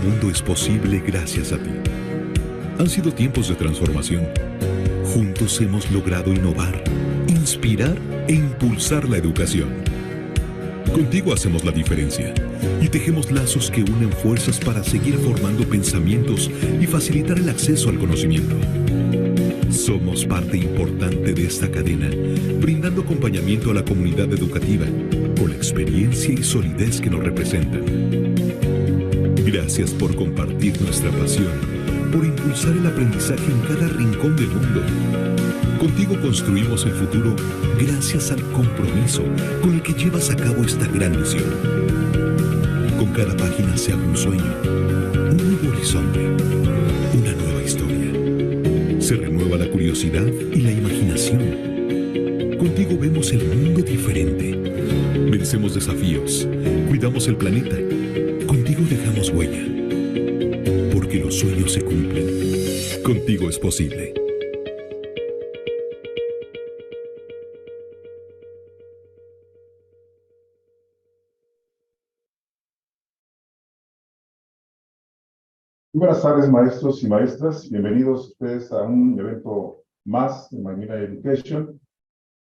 mundo es posible gracias a ti. Han sido tiempos de transformación. Juntos hemos logrado innovar, inspirar e impulsar la educación. Contigo hacemos la diferencia y tejemos lazos que unen fuerzas para seguir formando pensamientos y facilitar el acceso al conocimiento. Somos parte importante de esta cadena, brindando acompañamiento a la comunidad educativa con la experiencia y solidez que nos representan. Gracias por compartir nuestra pasión, por impulsar el aprendizaje en cada rincón del mundo. Contigo construimos el futuro gracias al compromiso con el que llevas a cabo esta gran misión. Con cada página se abre un sueño, un nuevo horizonte, una nueva historia. Se renueva la curiosidad y la imaginación. Contigo vemos el mundo diferente. Vencemos desafíos, cuidamos el planeta. Contigo dejamos huella. Porque los sueños se cumplen. Contigo es posible. Buenas tardes, maestros y maestras. Bienvenidos ustedes a un evento más de Macmillan Education.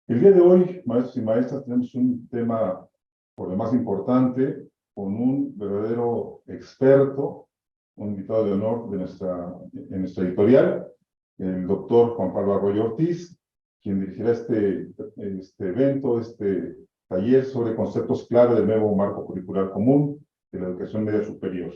El día de hoy, maestros y maestras, tenemos un tema por demás importante, con un verdadero experto, un invitado de honor de en nuestra editorial, el doctor Juan Pablo Arroyo Ortiz, quien dirigirá este evento, este taller sobre conceptos clave del nuevo marco curricular común de la educación media superior.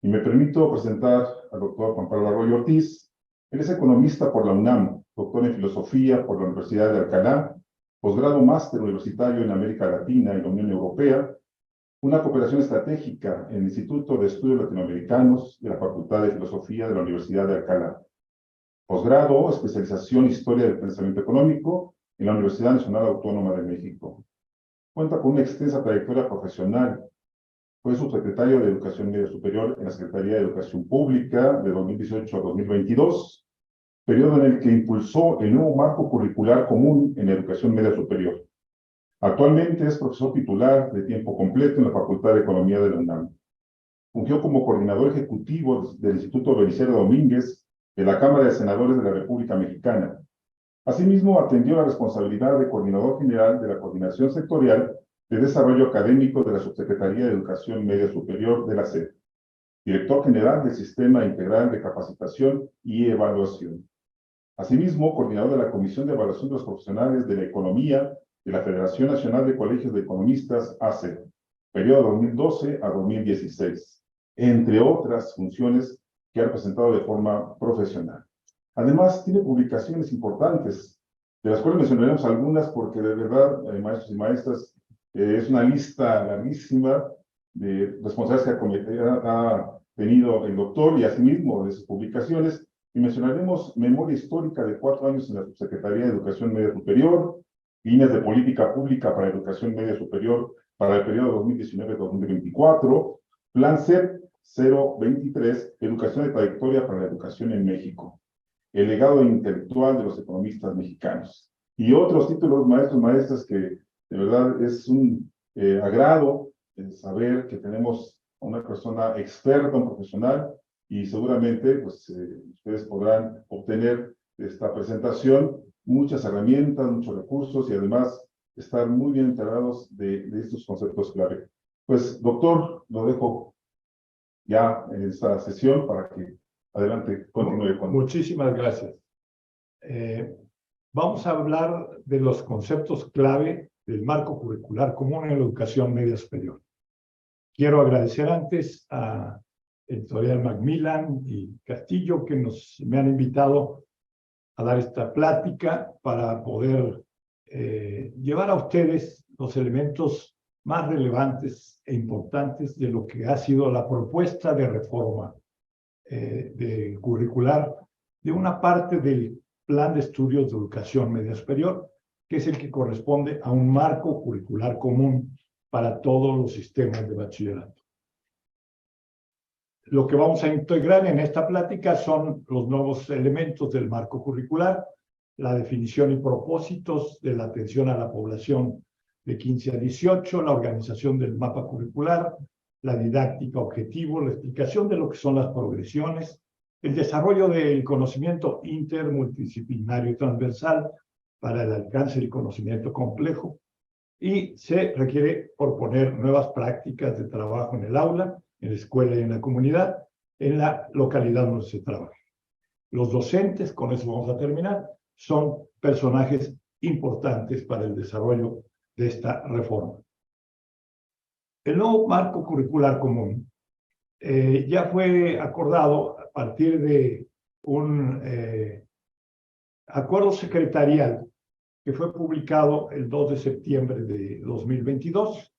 Y me permito presentar al doctor Juan Pablo Arroyo Ortiz. Él es economista por la UNAM, doctor en filosofía por la Universidad de Alcalá, posgrado máster universitario en América Latina y la Unión Europea, una cooperación estratégica en el Instituto de Estudios Latinoamericanos de la Facultad de Filosofía de la Universidad de Alcalá. Posgrado, especialización en Historia del Pensamiento Económico en la Universidad Nacional Autónoma de México. Cuenta con una extensa trayectoria profesional. Fue subsecretario de Educación Media Superior en la Secretaría de Educación Pública de 2018 a 2022, periodo en el que impulsó el nuevo marco curricular común en la educación media superior. Actualmente es profesor titular de tiempo completo en la Facultad de Economía de la UNAM. Fungió como coordinador ejecutivo del Instituto Belisario Domínguez de la Cámara de Senadores de la República Mexicana. Asimismo, atendió la responsabilidad de coordinador general de la Coordinación Sectorial de Desarrollo Académico de la Subsecretaría de Educación Media Superior de la SED, director general del Sistema Integral de Capacitación y Evaluación. Asimismo, coordinador de la Comisión de Evaluación de los Profesionales de la Economía de la Federación Nacional de Colegios de Economistas, ACE, periodo 2012 a 2016, entre otras funciones que ha representado de forma profesional. Además, tiene publicaciones importantes, de las cuales mencionaremos algunas porque de verdad, maestros y maestras, es una lista larguísima de responsabilidades que ha tenido el doctor y asimismo de sus publicaciones, y mencionaremos memoria histórica de 4 años en la Subsecretaría de Educación Media Superior, líneas de política pública para educación media superior para el periodo 2019-2024, Plan CEP 023, Educación de Trayectoria para la Educación en México, el legado intelectual de los economistas mexicanos, y otros títulos, maestros, maestras, que de verdad es un agrado saber que tenemos a una persona experta, un profesional, y seguramente pues, ustedes podrán obtener de esta presentación muchas herramientas, muchos recursos y además estar muy bien enterados de estos conceptos clave. Pues, doctor, lo dejo ya en esta sesión para que adelante continúe con... Muchísimas gracias. Vamos a hablar de los conceptos clave del marco curricular común en la educación media superior. Quiero agradecer antes a Editorial Macmillan y Castillo que me han invitado a dar esta plática para poder llevar a ustedes los elementos más relevantes e importantes de lo que ha sido la propuesta de reforma de curricular de una parte del Plan de Estudios de Educación Media Superior, que es el que corresponde a un marco curricular común para todos los sistemas de bachillerato. Lo que vamos a integrar en esta plática son los nuevos elementos del marco curricular, la definición y propósitos de la atención a la población de 15 a 18, la organización del mapa curricular, la didáctica objetivo, la explicación de lo que son las progresiones, el desarrollo del conocimiento intermultidisciplinario y transversal para el alcance del conocimiento complejo, y se requiere proponer nuevas prácticas de trabajo en el aula, en la escuela y en la comunidad, en la localidad donde se trabaja. Los docentes, con eso vamos a terminar, son personajes importantes para el desarrollo de esta reforma. El nuevo marco curricular común ya fue acordado a partir de un acuerdo secretarial que fue publicado el 2 de septiembre de 2022.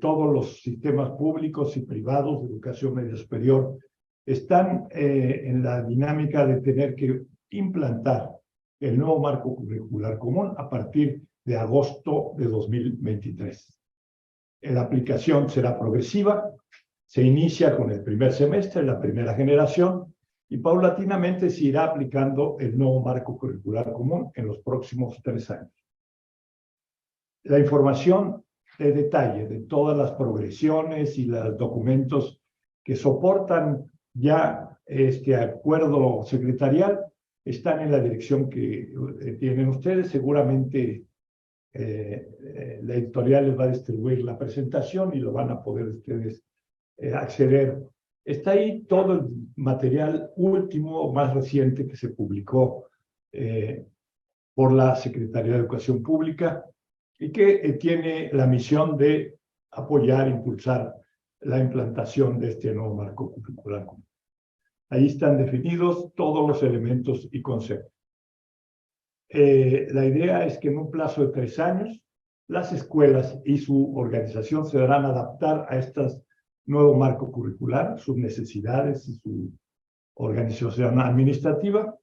Todos los sistemas públicos y privados de educación media superior están en la dinámica de tener que implantar el nuevo marco curricular común a partir de agosto de 2023. La aplicación será progresiva, se inicia con el primer semestre, la primera generación, y paulatinamente se irá aplicando el nuevo marco curricular común en los próximos 3 años. La información de detalle de todas las progresiones y los documentos que soportan ya este acuerdo secretarial están en la dirección que tienen ustedes. Seguramente la editorial les va a distribuir la presentación y lo van a poder ustedes acceder. Está ahí todo el material último, más reciente, que se publicó por la Secretaría de Educación Pública y que tiene la misión de apoyar e impulsar la implantación de este nuevo marco curricular común. Ahí están definidos todos los elementos y conceptos. La idea es que en un plazo de 3 años, las escuelas y su organización se deberán adaptar a este nuevo marco curricular, sus necesidades y su organización administrativa.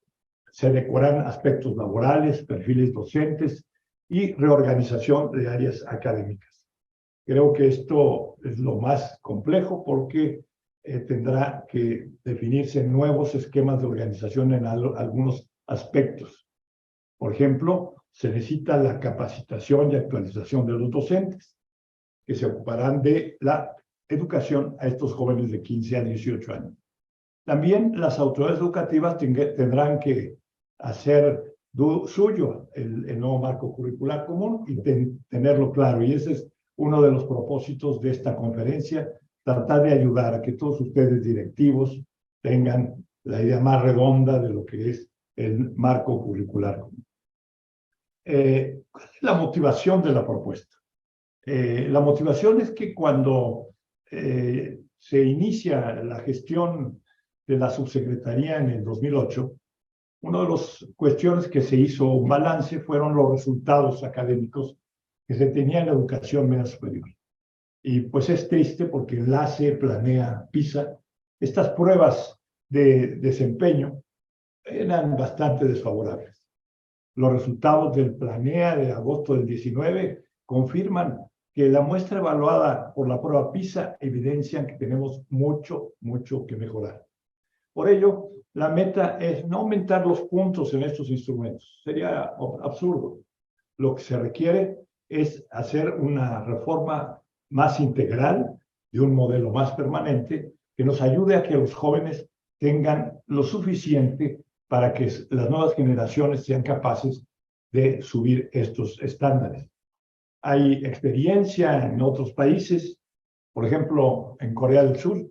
Se adecuarán aspectos laborales, perfiles docentes y reorganización de áreas académicas. Creo que esto es lo más complejo porque tendrá que definirse nuevos esquemas de organización en algunos aspectos. Por ejemplo, se necesita la capacitación y actualización de los docentes, que se ocuparán de la educación a estos jóvenes de 15 a 18 años. También las autoridades educativas tendrán que hacer suyo el nuevo marco curricular común y tenerlo claro. Y ese es uno de los propósitos de esta conferencia, tratar de ayudar a que todos ustedes directivos tengan la idea más redonda de lo que es el marco curricular común. ¿Cuál es la motivación de la propuesta? La motivación es que cuando se inicia la gestión de la subsecretaría en el 2008, una de las cuestiones que se hizo un balance fueron los resultados académicos que se tenían en la educación media superior. Y pues es triste porque Enlace, Planea, PISA, estas pruebas de desempeño eran bastante desfavorables. Los resultados del Planea de agosto del 19 confirman que la muestra evaluada por la prueba PISA evidencian que tenemos mucho que mejorar. Por ello, la meta es no aumentar los puntos en estos instrumentos. Sería absurdo. Lo que se requiere es hacer una reforma más integral, de un modelo más permanente, que nos ayude a que los jóvenes tengan lo suficiente para que las nuevas generaciones sean capaces de subir estos estándares. Hay experiencia en otros países, por ejemplo, en Corea del Sur,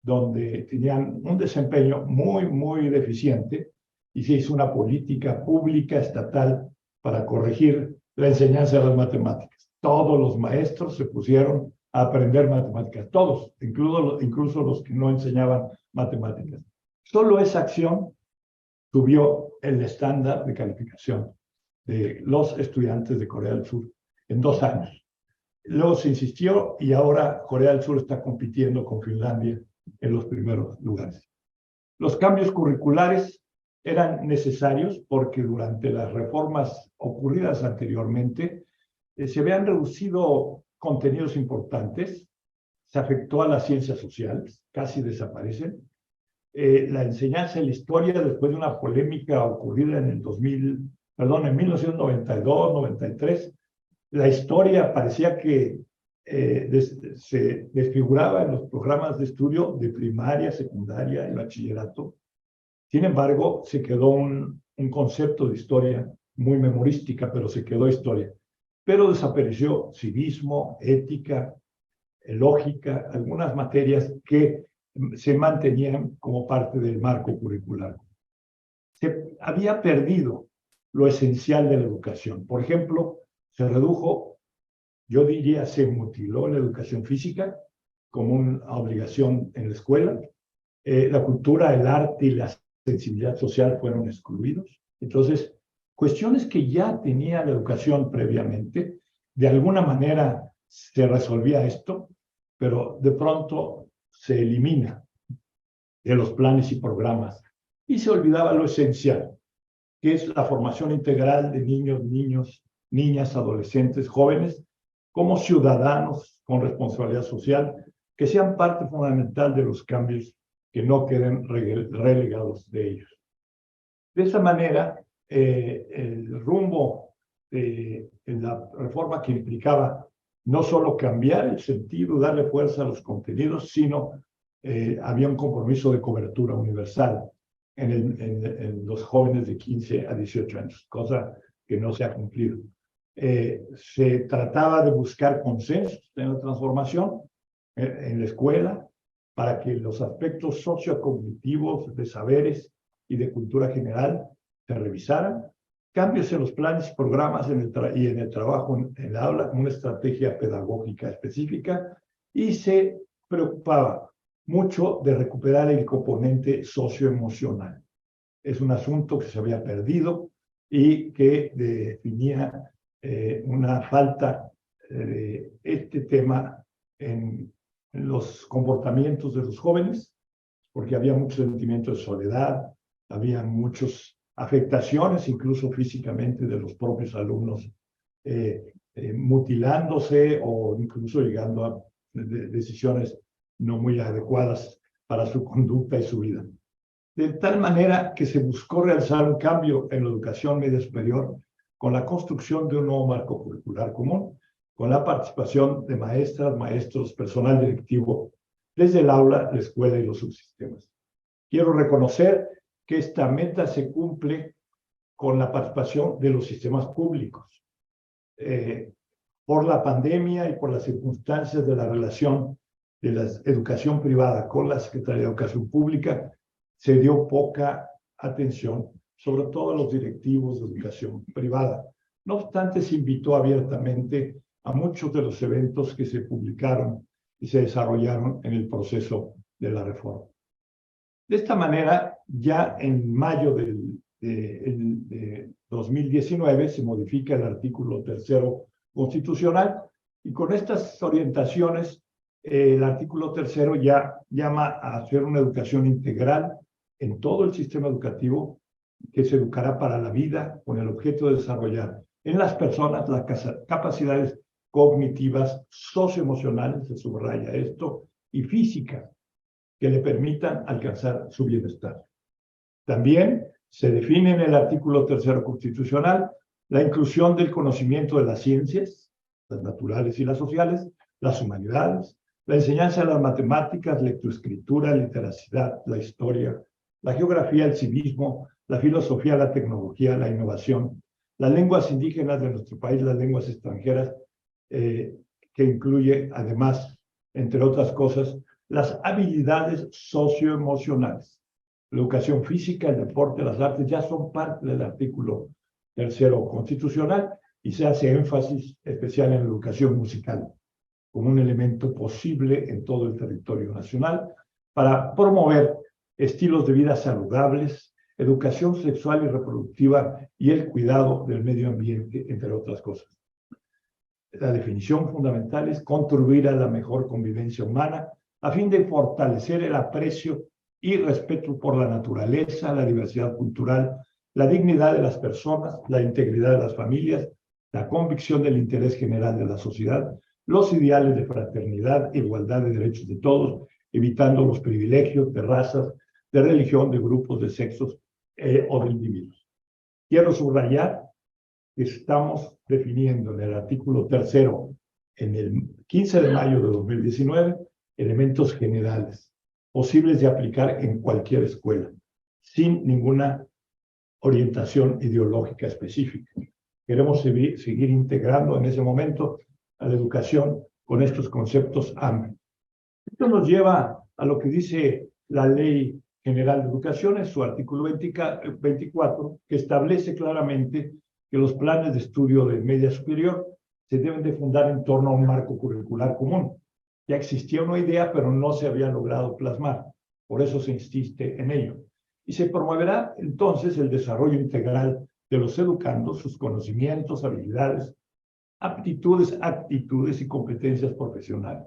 donde tenían un desempeño muy deficiente y se hizo una política pública estatal para corregir la enseñanza de las matemáticas. Todos los maestros se pusieron a aprender matemáticas, todos, incluso los que no enseñaban matemáticas. Solo esa acción subió el estándar de calificación de los estudiantes de Corea del Sur en 2 años. Luego se insistió y ahora Corea del Sur está compitiendo con Finlandia en los primeros lugares. Los cambios curriculares eran necesarios porque durante las reformas ocurridas anteriormente se habían reducido contenidos importantes, se afectó a las ciencias sociales, casi desaparecen. La enseñanza de la historia, después de una polémica ocurrida en 1992-93, la historia parecía que se desfiguraba en los programas de estudio de primaria, secundaria y bachillerato. Sin embargo, se quedó un concepto de historia muy memorística, pero se quedó historia. Pero desapareció civismo, ética, lógica, algunas materias que se mantenían como parte del marco curricular. Se había perdido lo esencial de la educación. Por ejemplo, se redujo, yo diría, se mutiló la educación física como una obligación en la escuela. La cultura, el arte y la sensibilidad social fueron excluidos. Entonces, cuestiones que ya tenía la educación previamente, de alguna manera se resolvía esto, pero de pronto se elimina de los planes y programas y se olvidaba lo esencial, que es la formación integral de niños, niñas, adolescentes, jóvenes, como ciudadanos con responsabilidad social, que sean parte fundamental de los cambios, que no queden relegados de ellos. De esa manera, el rumbo de la reforma, que implicaba no solo cambiar el sentido, darle fuerza a los contenidos, sino había un compromiso de cobertura universal en los jóvenes de 15 a 18 años, cosa que no se ha cumplido. Se trataba de buscar consensos en la transformación en la escuela para que los aspectos sociocognitivos de saberes y de cultura general se revisaran, cambios en los planes y programas y en el trabajo en el aula, una estrategia pedagógica específica, y se preocupaba mucho de recuperar el componente socioemocional. Es un asunto que se había perdido y que definía una falta de este tema en los comportamientos de los jóvenes, porque había mucho sentimiento de soledad, había muchas afectaciones, incluso físicamente, de los propios alumnos, mutilándose o incluso llegando a decisiones no muy adecuadas para su conducta y su vida. De tal manera que se buscó realizar un cambio en la educación media superior con la construcción de un nuevo marco curricular común, con la participación de maestras, maestros, personal directivo, desde el aula, la escuela y los subsistemas. Quiero reconocer que esta meta se cumple con la participación de los sistemas públicos. Por la pandemia y por las circunstancias de la relación de la educación privada con la Secretaría de Educación Pública, se dio poca atención, sobre todo a los directivos de educación privada. No obstante, se invitó abiertamente a muchos de los eventos que se publicaron y se desarrollaron en el proceso de la reforma. De esta manera, ya en mayo de 2019 se modifica el artículo 3º constitucional, y con estas orientaciones el artículo 3º ya llama a hacer una educación integral en todo el sistema educativo, que se educará para la vida con el objeto de desarrollar en las personas las capacidades cognitivas, socioemocionales, se subraya esto, y físicas, que le permitan alcanzar su bienestar. También se define en el artículo 3º constitucional la inclusión del conocimiento de las ciencias, las naturales y las sociales, las humanidades, la enseñanza de las matemáticas, lectoescritura, literacidad, la historia, la geografía, el civismo, la filosofía, la tecnología, la innovación, las lenguas indígenas de nuestro país, las lenguas extranjeras, que incluye además, entre otras cosas, las habilidades socioemocionales. La educación física, el deporte, las artes ya son parte del artículo 3º constitucional, y se hace énfasis especial en la educación musical como un elemento posible en todo el territorio nacional para promover estilos de vida saludables, educación sexual y reproductiva y el cuidado del medio ambiente, entre otras cosas. La definición fundamental es contribuir a la mejor convivencia humana a fin de fortalecer el aprecio y respeto por la naturaleza, la diversidad cultural, la dignidad de las personas, la integridad de las familias, la convicción del interés general de la sociedad, los ideales de fraternidad, igualdad de derechos de todos, evitando los privilegios de razas, de religión, de grupos, de sexos o de individuos. Quiero subrayar que estamos definiendo en el artículo 3º en el 15 de mayo de 2019, elementos generales, posibles de aplicar en cualquier escuela, sin ninguna orientación ideológica específica. Queremos seguir integrando en ese momento a la educación con estos conceptos AME. Esto nos lleva a lo que dice la Ley General de Educación en su artículo 24, que establece claramente que los planes de estudio de media superior se deben de fundar en torno a un marco curricular común. Ya existía una idea, pero no se había logrado plasmar. Por eso se insiste en ello. Y se promoverá entonces el desarrollo integral de los educandos, sus conocimientos, habilidades, aptitudes, actitudes y competencias profesionales.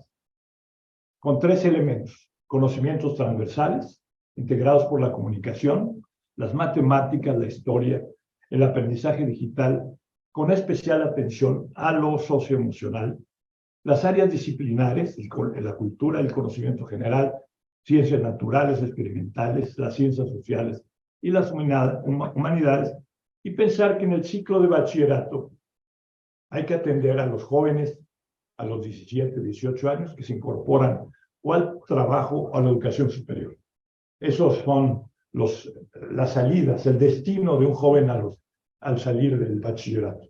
Con 3 elementos: conocimientos transversales, integrados por la comunicación, las matemáticas, la historia, el aprendizaje digital, con especial atención a lo socioemocional, las áreas disciplinares, la cultura, el conocimiento general, ciencias naturales, experimentales, las ciencias sociales y las humanidades, y pensar que en el ciclo de bachillerato hay que atender a los jóvenes a los 17, 18 años que se incorporan o al trabajo o a la educación superior. Esos son las salidas, el destino de un joven al salir del bachillerato.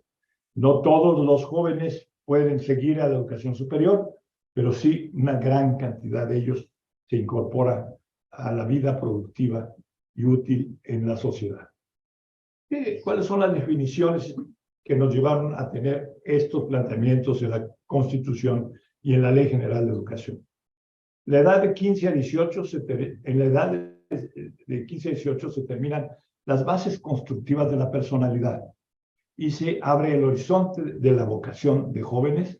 No todos los jóvenes pueden seguir a la educación superior, pero sí una gran cantidad de ellos se incorpora a la vida productiva y útil en la sociedad. ¿Cuáles son las definiciones que nos llevaron a tener estos planteamientos en la Constitución y en la Ley General de Educación? La edad de 15 a 18, en la edad de 15 a 18 se terminan las bases constructivas de la personalidad y se abre el horizonte de la vocación de jóvenes,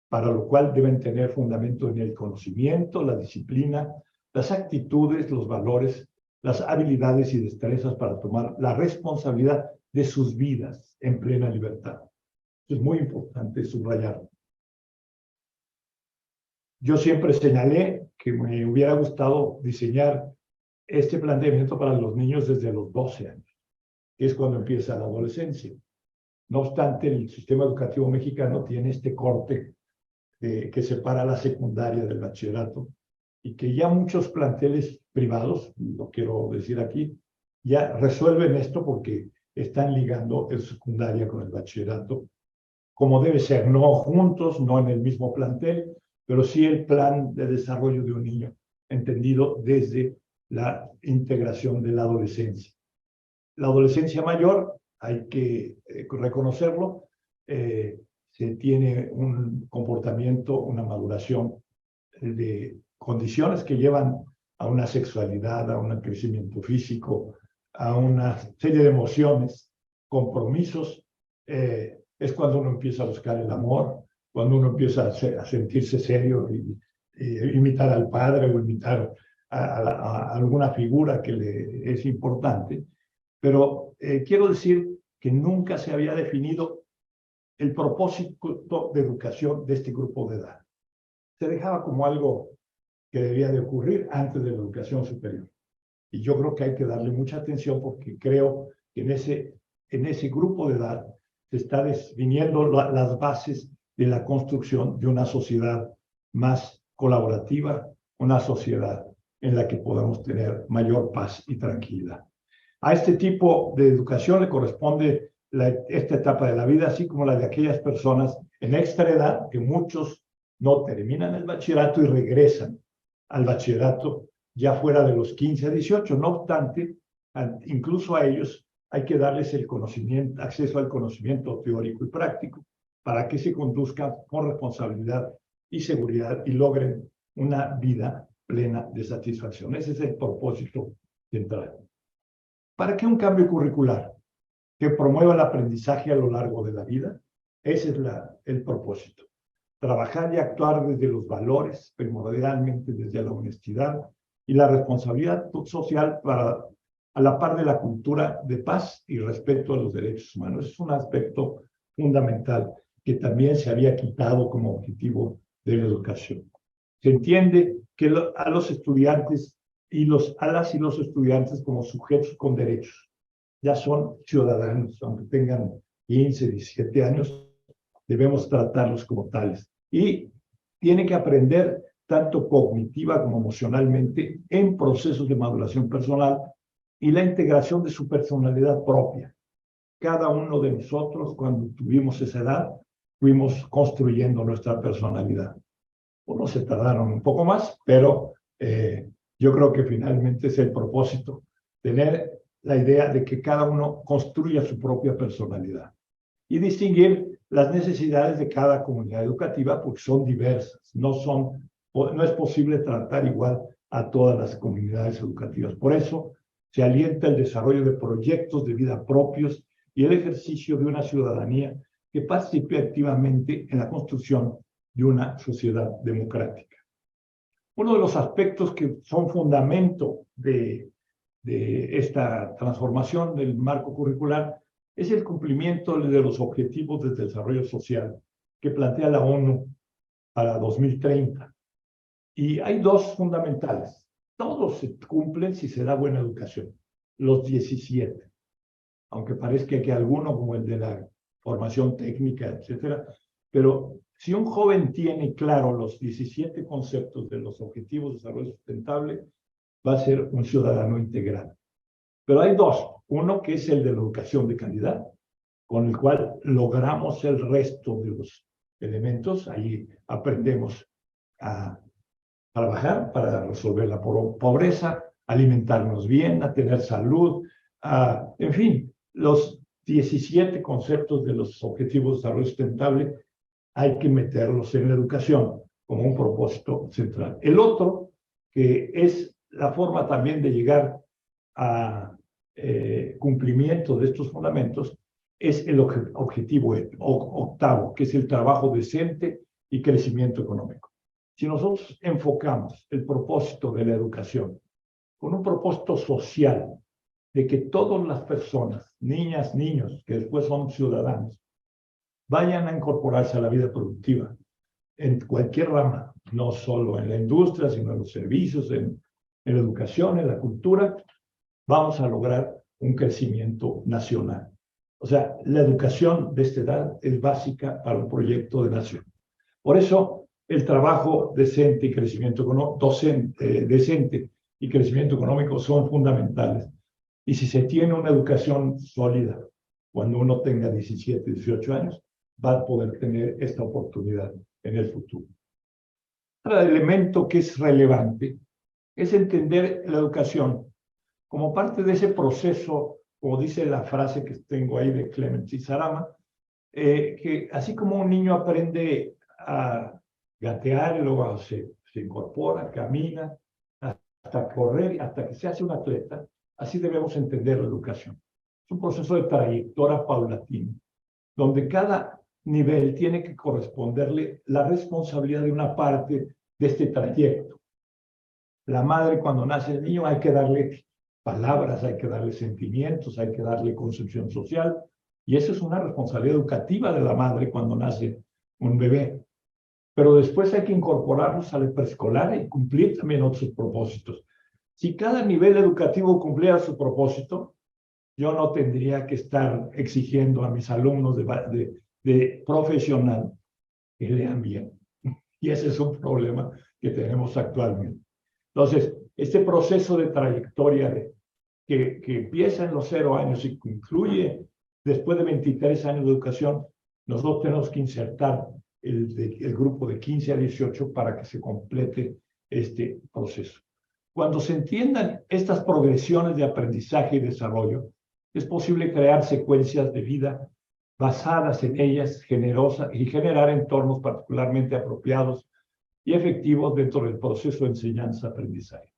para lo cual deben tener fundamento en el conocimiento, la disciplina, las actitudes, los valores, las habilidades y destrezas para tomar la responsabilidad de sus vidas en plena libertad. Es muy importante subrayarlo. Yo siempre señalé que me hubiera gustado diseñar este planteamiento para los niños desde los 12 años, que es cuando empieza la adolescencia. No obstante, el sistema educativo mexicano tiene este corte que separa la secundaria del bachillerato, y que ya muchos planteles privados, lo quiero decir aquí, ya resuelven esto porque están ligando el secundaria con el bachillerato, como debe ser, no juntos, no en el mismo plantel, pero sí el plan de desarrollo de un niño, entendido desde la integración de la adolescencia. La adolescencia mayor, hay que reconocerlo, se tiene un comportamiento, una maduración de condiciones que llevan a una sexualidad, a un crecimiento físico, a una serie de emociones, compromisos. Es cuando uno empieza a buscar el amor, cuando uno empieza a sentirse serio y imitar al padre o imitar a alguna figura que le es importante. Pero quiero decir que nunca se había definido el propósito de educación de este grupo de edad. Se dejaba como algo que debía de ocurrir antes de la educación superior. Y yo creo que hay que darle mucha atención, porque creo que en ese grupo de edad se está definiendo las bases de la construcción de una sociedad más colaborativa, una sociedad en la que podamos tener mayor paz y tranquilidad. A este tipo de educación le corresponde esta etapa de la vida, así como la de aquellas personas en extra edad, que muchos no terminan el bachillerato y regresan al bachillerato ya fuera de los 15 a 18. No obstante, incluso a ellos hay que darles el conocimiento, acceso al conocimiento teórico y práctico, para que se conduzcan con responsabilidad y seguridad y logren una vida plena de satisfacción. Ese es el propósito central. ¿Para qué un cambio curricular que promueva el aprendizaje a lo largo de la vida? Ese es el propósito. Trabajar y actuar desde los valores, primordialmente desde la honestidad y la responsabilidad social, a la par de la cultura de paz y respeto a los derechos humanos. Es un aspecto fundamental que también se había quitado como objetivo de la educación. Se entiende que a los estudiantes a las y los estudiantes como sujetos con derechos. Ya son ciudadanos, aunque tengan 15, 17 años, debemos tratarlos como tales. y tiene que aprender tanto cognitiva como emocionalmente en procesos de maduración personal y la integración de su personalidad propia. Cada uno de nosotros, cuando tuvimos esa edad, fuimos construyendo nuestra personalidad. Unos se tardaron un poco más, pero yo creo que finalmente es el propósito, tener la idea de que cada uno construya su propia personalidad y distinguir las necesidades de cada comunidad educativa, porque son diversas, no es posible tratar igual a todas las comunidades educativas. Por eso se alienta el desarrollo de proyectos de vida propios y el ejercicio de una ciudadanía que participe activamente en la construcción de una sociedad democrática. Uno de los aspectos que son fundamento de esta transformación del marco curricular es el cumplimiento de los objetivos de desarrollo social que plantea la ONU para 2030. Y hay dos fundamentales. Todos se cumplen si se da buena educación, los 17. Aunque parezca que alguno, como el de la formación técnica, etcétera, pero si un joven tiene claro los 17 conceptos de los objetivos de desarrollo sustentable, va a ser un ciudadano integral. Pero hay dos. Uno que es el de la educación de calidad, con el cual logramos el resto de los elementos. Ahí aprendemos a trabajar para resolver la pobreza, alimentarnos bien, a tener salud, en fin, los 17 conceptos de los objetivos de desarrollo sustentable hay que meterlos en la educación como un propósito central. El otro, que es la forma también de llegar a cumplimiento de estos fundamentos, es el objetivo octavo, que es el trabajo decente y crecimiento económico. Si nosotros enfocamos el propósito de la educación con un propósito social, de que todas las personas, niñas, niños, que después son ciudadanos, vayan a incorporarse a la vida productiva en cualquier rama, no solo en la industria, sino en los servicios, en la educación, en la cultura, vamos a lograr un crecimiento nacional. O sea, la educación de esta edad es básica para un proyecto de nación. Por eso, el trabajo decente y crecimiento decente y crecimiento económico son fundamentales. Y si se tiene una educación sólida, cuando uno tenga 17, 18 años, va a poder tener esta oportunidad en el futuro. Otro elemento que es relevante es entender la educación como parte de ese proceso, como dice la frase que tengo ahí de Clementi Sarama, que así como un niño aprende a gatear, luego se incorpora, camina, hasta correr, hasta que se hace un atleta, así debemos entender la educación. Es un proceso de trayectoria paulatina, donde cada nivel tiene que corresponderle la responsabilidad de una parte de este trayecto. La madre, cuando nace el niño, hay que darle palabras, hay que darle sentimientos, hay que darle concepción social, y eso es una responsabilidad educativa de la madre cuando nace un bebé. Pero después hay que incorporarlos al preescolar y cumplir también otros propósitos. Si cada nivel educativo cumpliera su propósito, yo no tendría que estar exigiendo a mis alumnos de profesional que lean bien. Y ese es un problema que tenemos actualmente. Entonces, este proceso de trayectoria que empieza en los 0 años y concluye después de 23 años de educación, nosotros tenemos que insertar el grupo de 15 a 18 para que se complete este proceso. Cuando se entiendan estas progresiones de aprendizaje y desarrollo, es posible crear secuencias de vida basadas en ellas, generosas, y generar entornos particularmente apropiados y efectivos dentro del proceso de enseñanza-aprendizaje.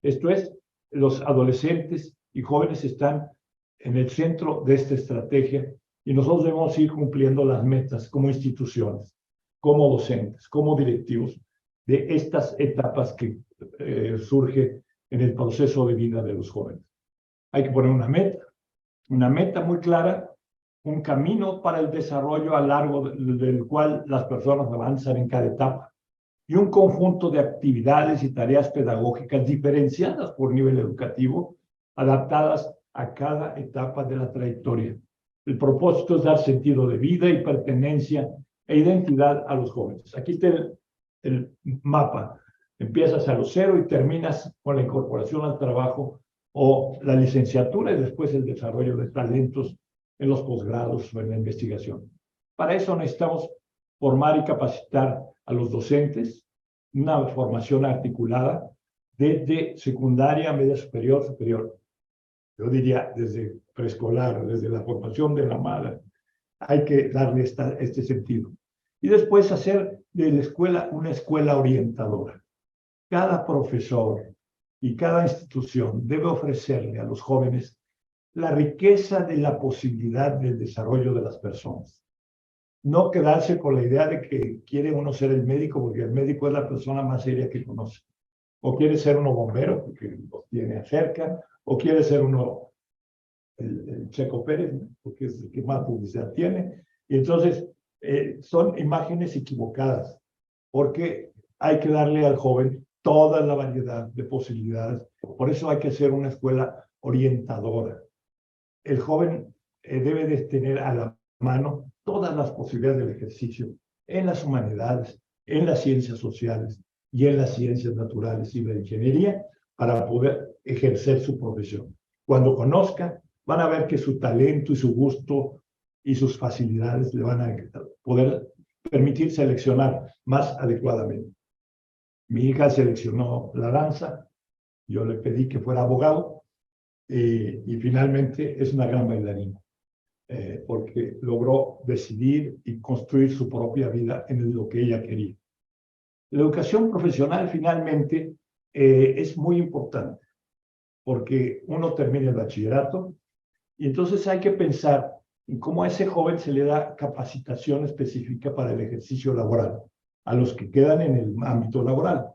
Esto es, los adolescentes y jóvenes están en el centro de esta estrategia y nosotros debemos ir cumpliendo las metas como instituciones, como docentes, como directivos de estas etapas que surge en el proceso de vida de los jóvenes. Hay que poner una meta muy clara, un camino para el desarrollo a largo del cual las personas avanzan en cada etapa y un conjunto de actividades y tareas pedagógicas diferenciadas por nivel educativo, adaptadas a cada etapa de la trayectoria. El propósito es dar sentido de vida y pertenencia e identidad a los jóvenes. Aquí está el mapa. Empiezas a los 0 y terminas con la incorporación al trabajo o la licenciatura y después el desarrollo de talentos en los posgrados o en la investigación. Para eso necesitamos formar y capacitar a los docentes, una formación articulada desde secundaria, media superior, superior. Yo diría desde preescolar, desde la formación de la madre. Hay que darle este sentido. Y después hacer de la escuela una escuela orientadora. Cada profesor y cada institución debe ofrecerle a los jóvenes la riqueza de la posibilidad del desarrollo de las personas. No quedarse con la idea de que quiere uno ser el médico porque el médico es la persona más seria que conoce. O quiere ser uno bombero porque los tiene cerca, o quiere ser uno el Checo Pérez, porque es el que más publicidad tiene. Y entonces son imágenes equivocadas, porque hay que darle al joven toda la variedad de posibilidades. Por eso hay que hacer una escuela orientadora. El joven debe de tener a la mano todas las posibilidades del ejercicio en las humanidades, en las ciencias sociales y en las ciencias naturales y la ingeniería para poder ejercer su profesión. Cuando conozca, van a ver que su talento y su gusto y sus facilidades le van a poder permitir seleccionar más adecuadamente. Mi hija seleccionó la danza, yo le pedí que fuera abogado y finalmente es una gran bailarina, porque logró decidir y construir su propia vida en lo que ella quería. La educación profesional finalmente es muy importante, porque uno termina el bachillerato y entonces hay que pensar en cómo a ese joven se le da capacitación específica para el ejercicio laboral, a los que quedan en el ámbito laboral.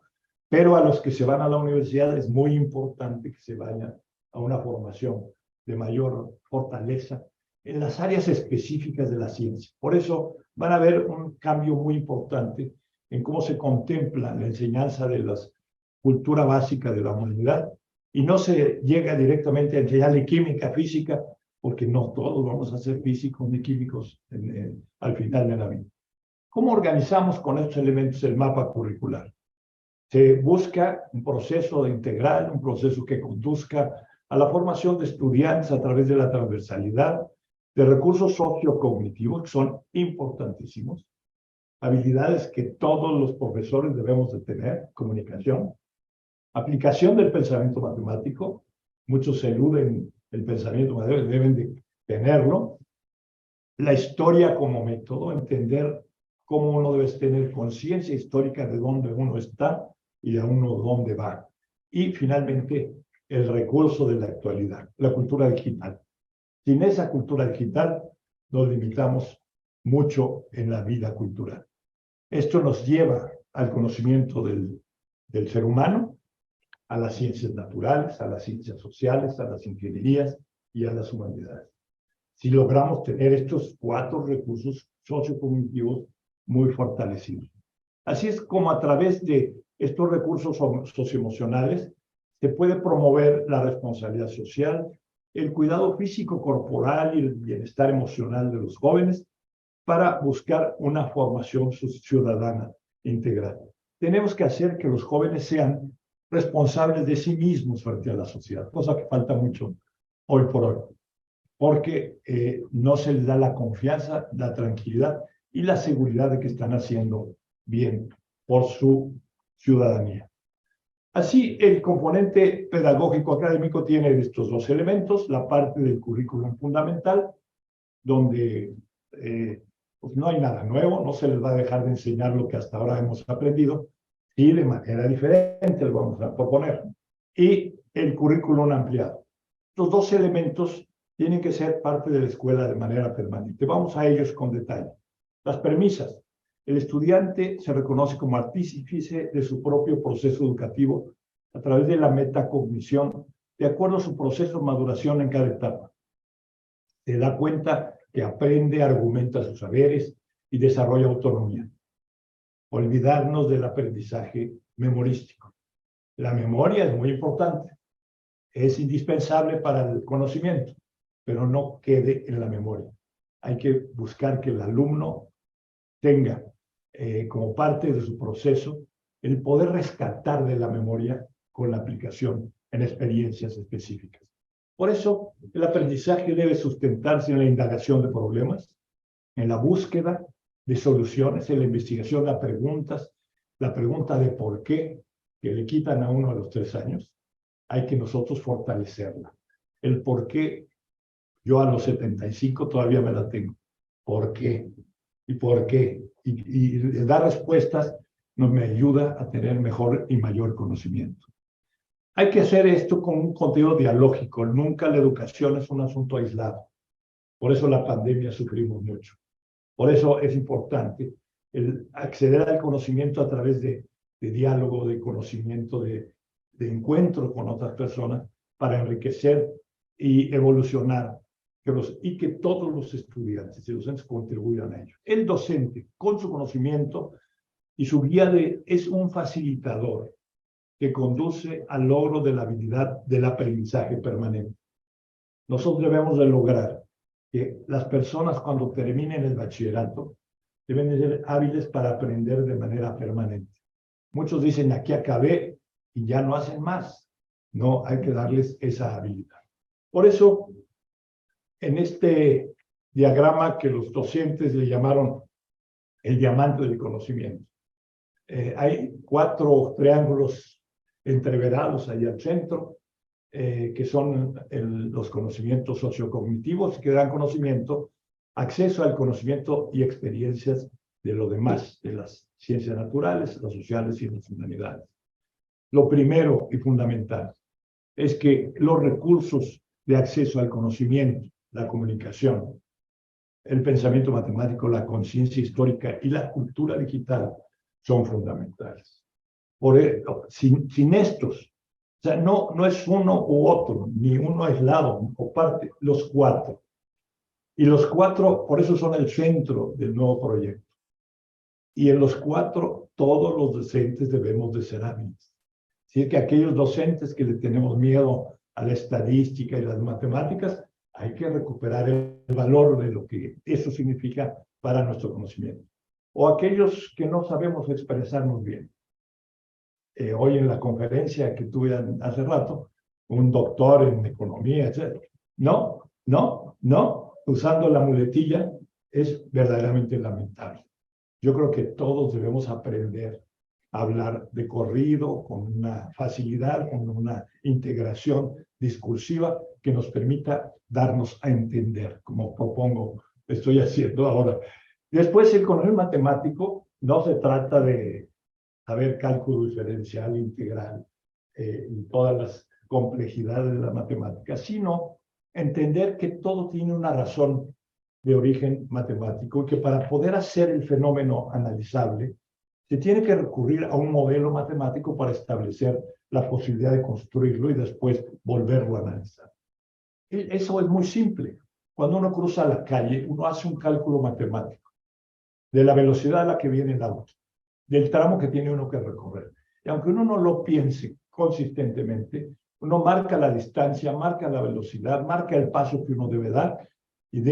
Pero a los que se van a la universidad es muy importante que se vayan a una formación de mayor fortaleza en las áreas específicas de la ciencia. Por eso van a ver un cambio muy importante en cómo se contempla la enseñanza de la cultura básica de la humanidad y no se llega directamente a enseñarle química, física, porque no todos vamos a ser físicos ni químicos al final de la vida. ¿Cómo organizamos con estos elementos el mapa curricular? Se busca un proceso integral, un proceso que conduzca a la formación de estudiantes a través de la transversalidad, de recursos sociocognitivos que son importantísimos, habilidades que todos los profesores debemos de tener, comunicación, aplicación del pensamiento matemático, muchos eluden el pensamiento matemático, deben de tenerlo, la historia como método, entender cómo uno debe tener conciencia histórica de dónde uno está y de uno dónde va. Y finalmente, el recurso de la actualidad, la cultura digital. Sin esa cultura digital, nos limitamos mucho en la vida cultural. Esto nos lleva al conocimiento del ser humano, a las ciencias naturales, a las ciencias sociales, a las ingenierías y a las humanidades. Si logramos tener estos 4 recursos sociocognitivos muy fortalecidos. Así es como a través de estos recursos socioemocionales se puede promover la responsabilidad social, el cuidado físico corporal y el bienestar emocional de los jóvenes para buscar una formación ciudadana integral. Tenemos que hacer que los jóvenes sean responsables de sí mismos frente a la sociedad, cosa que falta mucho hoy por hoy, porque no se les da la confianza, la tranquilidad y la seguridad de que están haciendo bien por su ciudadanía. Así, el componente pedagógico académico tiene estos 2 elementos, la parte del currículum fundamental, donde pues no hay nada nuevo, no se les va a dejar de enseñar lo que hasta ahora hemos aprendido, y de manera diferente lo vamos a proponer. Y el currículum ampliado. Los 2 elementos tienen que ser parte de la escuela de manera permanente. Vamos a ellos con detalle. Las premisas. El estudiante se reconoce como artífice de su propio proceso educativo a través de la metacognición, de acuerdo a su proceso de maduración en cada etapa. Se da cuenta que aprende, argumenta sus saberes y desarrolla autonomía. Olvidarnos del aprendizaje memorístico. La memoria es muy importante, es indispensable para el conocimiento, pero no quede en la memoria. Hay que buscar que el alumno tenga como parte de su proceso el poder rescatar de la memoria con la aplicación en experiencias específicas. Por eso, el aprendizaje debe sustentarse en la indagación de problemas, en la búsqueda de soluciones, en la investigación de preguntas, la pregunta de por qué, que le quitan a uno a los 3 años, hay que nosotros fortalecerla. El por qué, yo a los 75 todavía me la tengo. ¿Por qué? ¿Y por qué? Y dar respuestas nos me ayuda a tener mejor y mayor conocimiento. Hay que hacer esto con un contenido dialógico. Nunca la educación es un asunto aislado. Por eso la pandemia sufrimos mucho. Por eso es importante el acceder al conocimiento a través de diálogo, de conocimiento, de encuentro con otras personas para enriquecer y evolucionar y que todos los estudiantes y docentes contribuyan a ello. El docente, con su conocimiento y su guía es un facilitador que conduce al logro de la habilidad del aprendizaje permanente. Nosotros debemos de lograr que las personas cuando terminen el bachillerato deben de ser hábiles para aprender de manera permanente. Muchos dicen, aquí acabé y ya no hacen más. No, hay que darles esa habilidad. Por eso, en este diagrama que los docentes le llamaron el diamante del conocimiento, hay 4 triángulos entreverados ahí al centro, que son los conocimientos sociocognitivos, que dan conocimiento, acceso al conocimiento y experiencias de lo demás, de las ciencias naturales, las sociales y las humanidades. Lo primero y fundamental es que los recursos de acceso al conocimiento, la comunicación, el pensamiento matemático, la conciencia histórica y la cultura digital son fundamentales. Sin estos, o sea, no es uno u otro, ni uno aislado o parte, los 4. Y los 4, por eso son el centro del nuevo proyecto. Y en los 4, todos los docentes debemos de ser hábiles. Así que aquellos docentes que le tenemos miedo a la estadística y las matemáticas, hay que recuperar el valor de lo que eso significa para nuestro conocimiento. O aquellos que no sabemos expresarnos bien. Hoy en la conferencia que tuve hace rato, un doctor en economía, etc. No, usando la muletilla es verdaderamente lamentable. Yo creo que todos debemos aprender a hablar de corrido, con una facilidad, con una integración discursiva que nos permita darnos a entender, como propongo, estoy haciendo ahora. Después, el conocimiento matemático no se trata de saber cálculo diferencial, integral, y todas las complejidades de la matemática, sino entender que todo tiene una razón de origen matemático y que para poder hacer el fenómeno analizable, se tiene que recurrir a un modelo matemático para establecer la posibilidad de construirlo y después volverlo a analizar. Eso es muy simple. Cuando uno cruza la calle, uno hace un cálculo matemático de la velocidad a la que viene el auto, del tramo que tiene uno que recorrer. Y aunque uno no lo piense consistentemente, uno marca la distancia, marca la velocidad, marca el paso que uno debe dar y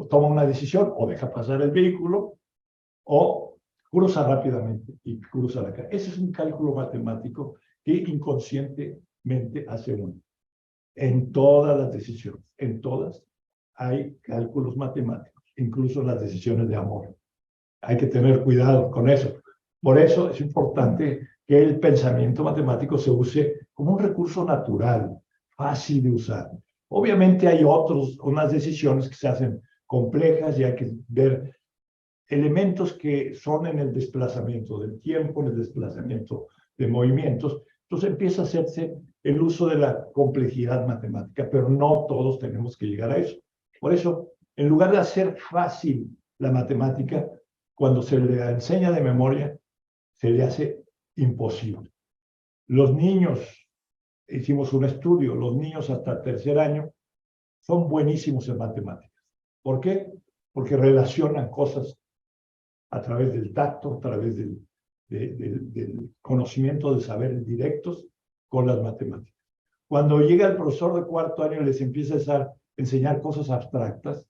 toma una decisión, o deja pasar el vehículo, o cruza rápidamente y cruza la calle. Ese es un cálculo matemático que inconscientemente hace uno. En todas las decisiones, en todas, hay cálculos matemáticos, incluso las decisiones de amor. Hay que tener cuidado con eso. Por eso es importante que el pensamiento matemático se use como un recurso natural, fácil de usar. Obviamente hay unas decisiones que se hacen complejas y hay que ver elementos que son en el desplazamiento del tiempo, en el desplazamiento de movimientos. Entonces empieza a hacerse el uso de la complejidad matemática, pero no todos tenemos que llegar a eso. Por eso, en lugar de hacer fácil la matemática, cuando se le enseña de memoria, se le hace imposible. Los niños, hicimos un estudio, los niños hasta el 3er año son buenísimos en matemáticas. ¿Por qué? Porque relacionan cosas a través del tacto, a través del conocimiento de saberes directos con las matemáticas. Cuando llega el profesor de 4º año y les empieza a enseñar cosas abstractas,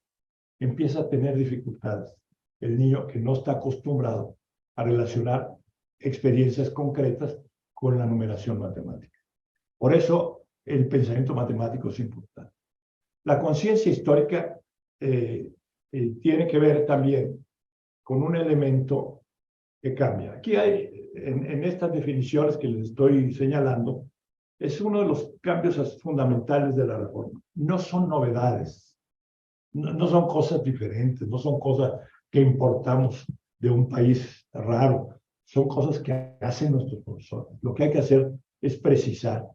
empieza a tener dificultades. el niño que no está acostumbrado a relacionar experiencias concretas con la numeración matemática. Por eso el pensamiento matemático es importante. La conciencia histórica tiene que ver también con un elemento que cambia. Aquí hay, en estas definiciones que les estoy señalando, es uno de los cambios fundamentales de la reforma. No son novedades, no son cosas diferentes, no son cosas que importamos de un país raro, son cosas que hacen nuestros profesores. Lo que hay que hacer es precisar,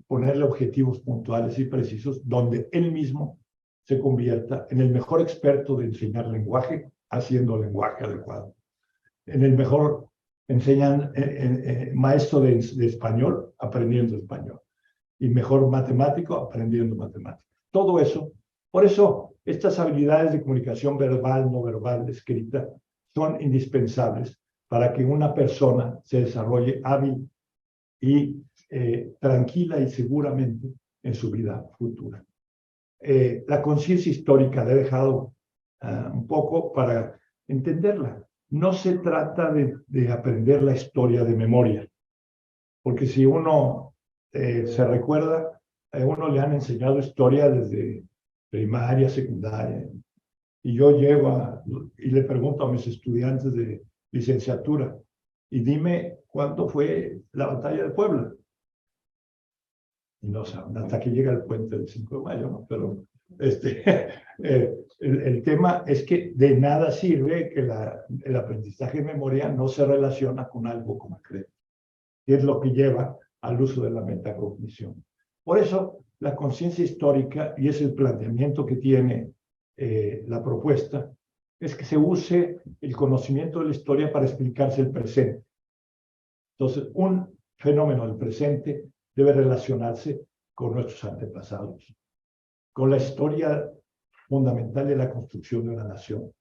ponerle objetivos puntuales y precisos, donde él mismo se convierta en el mejor experto de enseñar lenguaje, haciendo lenguaje adecuado, en el mejor maestro de español, aprendiendo español, y mejor matemático, aprendiendo matemáticas. Todo eso, por eso estas habilidades de comunicación verbal, no verbal, escrita, son indispensables para que una persona se desarrolle hábil y tranquila y seguramente en su vida futura. La conciencia histórica la he dejado un poco para entenderla. No se trata de aprender la historia de memoria, porque si uno se recuerda, a uno le han enseñado historia desde primaria, secundaria, y yo llego y le pregunto a mis estudiantes de licenciatura, y dime cuándo fue la batalla de Puebla. Y no saben, hasta que llega el puente del 5 de mayo, ¿no? Pero el tema es que de nada sirve que el aprendizaje de memoria no se relaciona con algo concreto, que es lo que lleva al uso de la metacognición. Por eso, la conciencia histórica, y es el planteamiento que tiene la propuesta, es que se use el conocimiento de la historia para explicarse el presente. Entonces, un fenómeno del presente debe relacionarse con nuestros antepasados, con la historia fundamental de la construcción de una nación,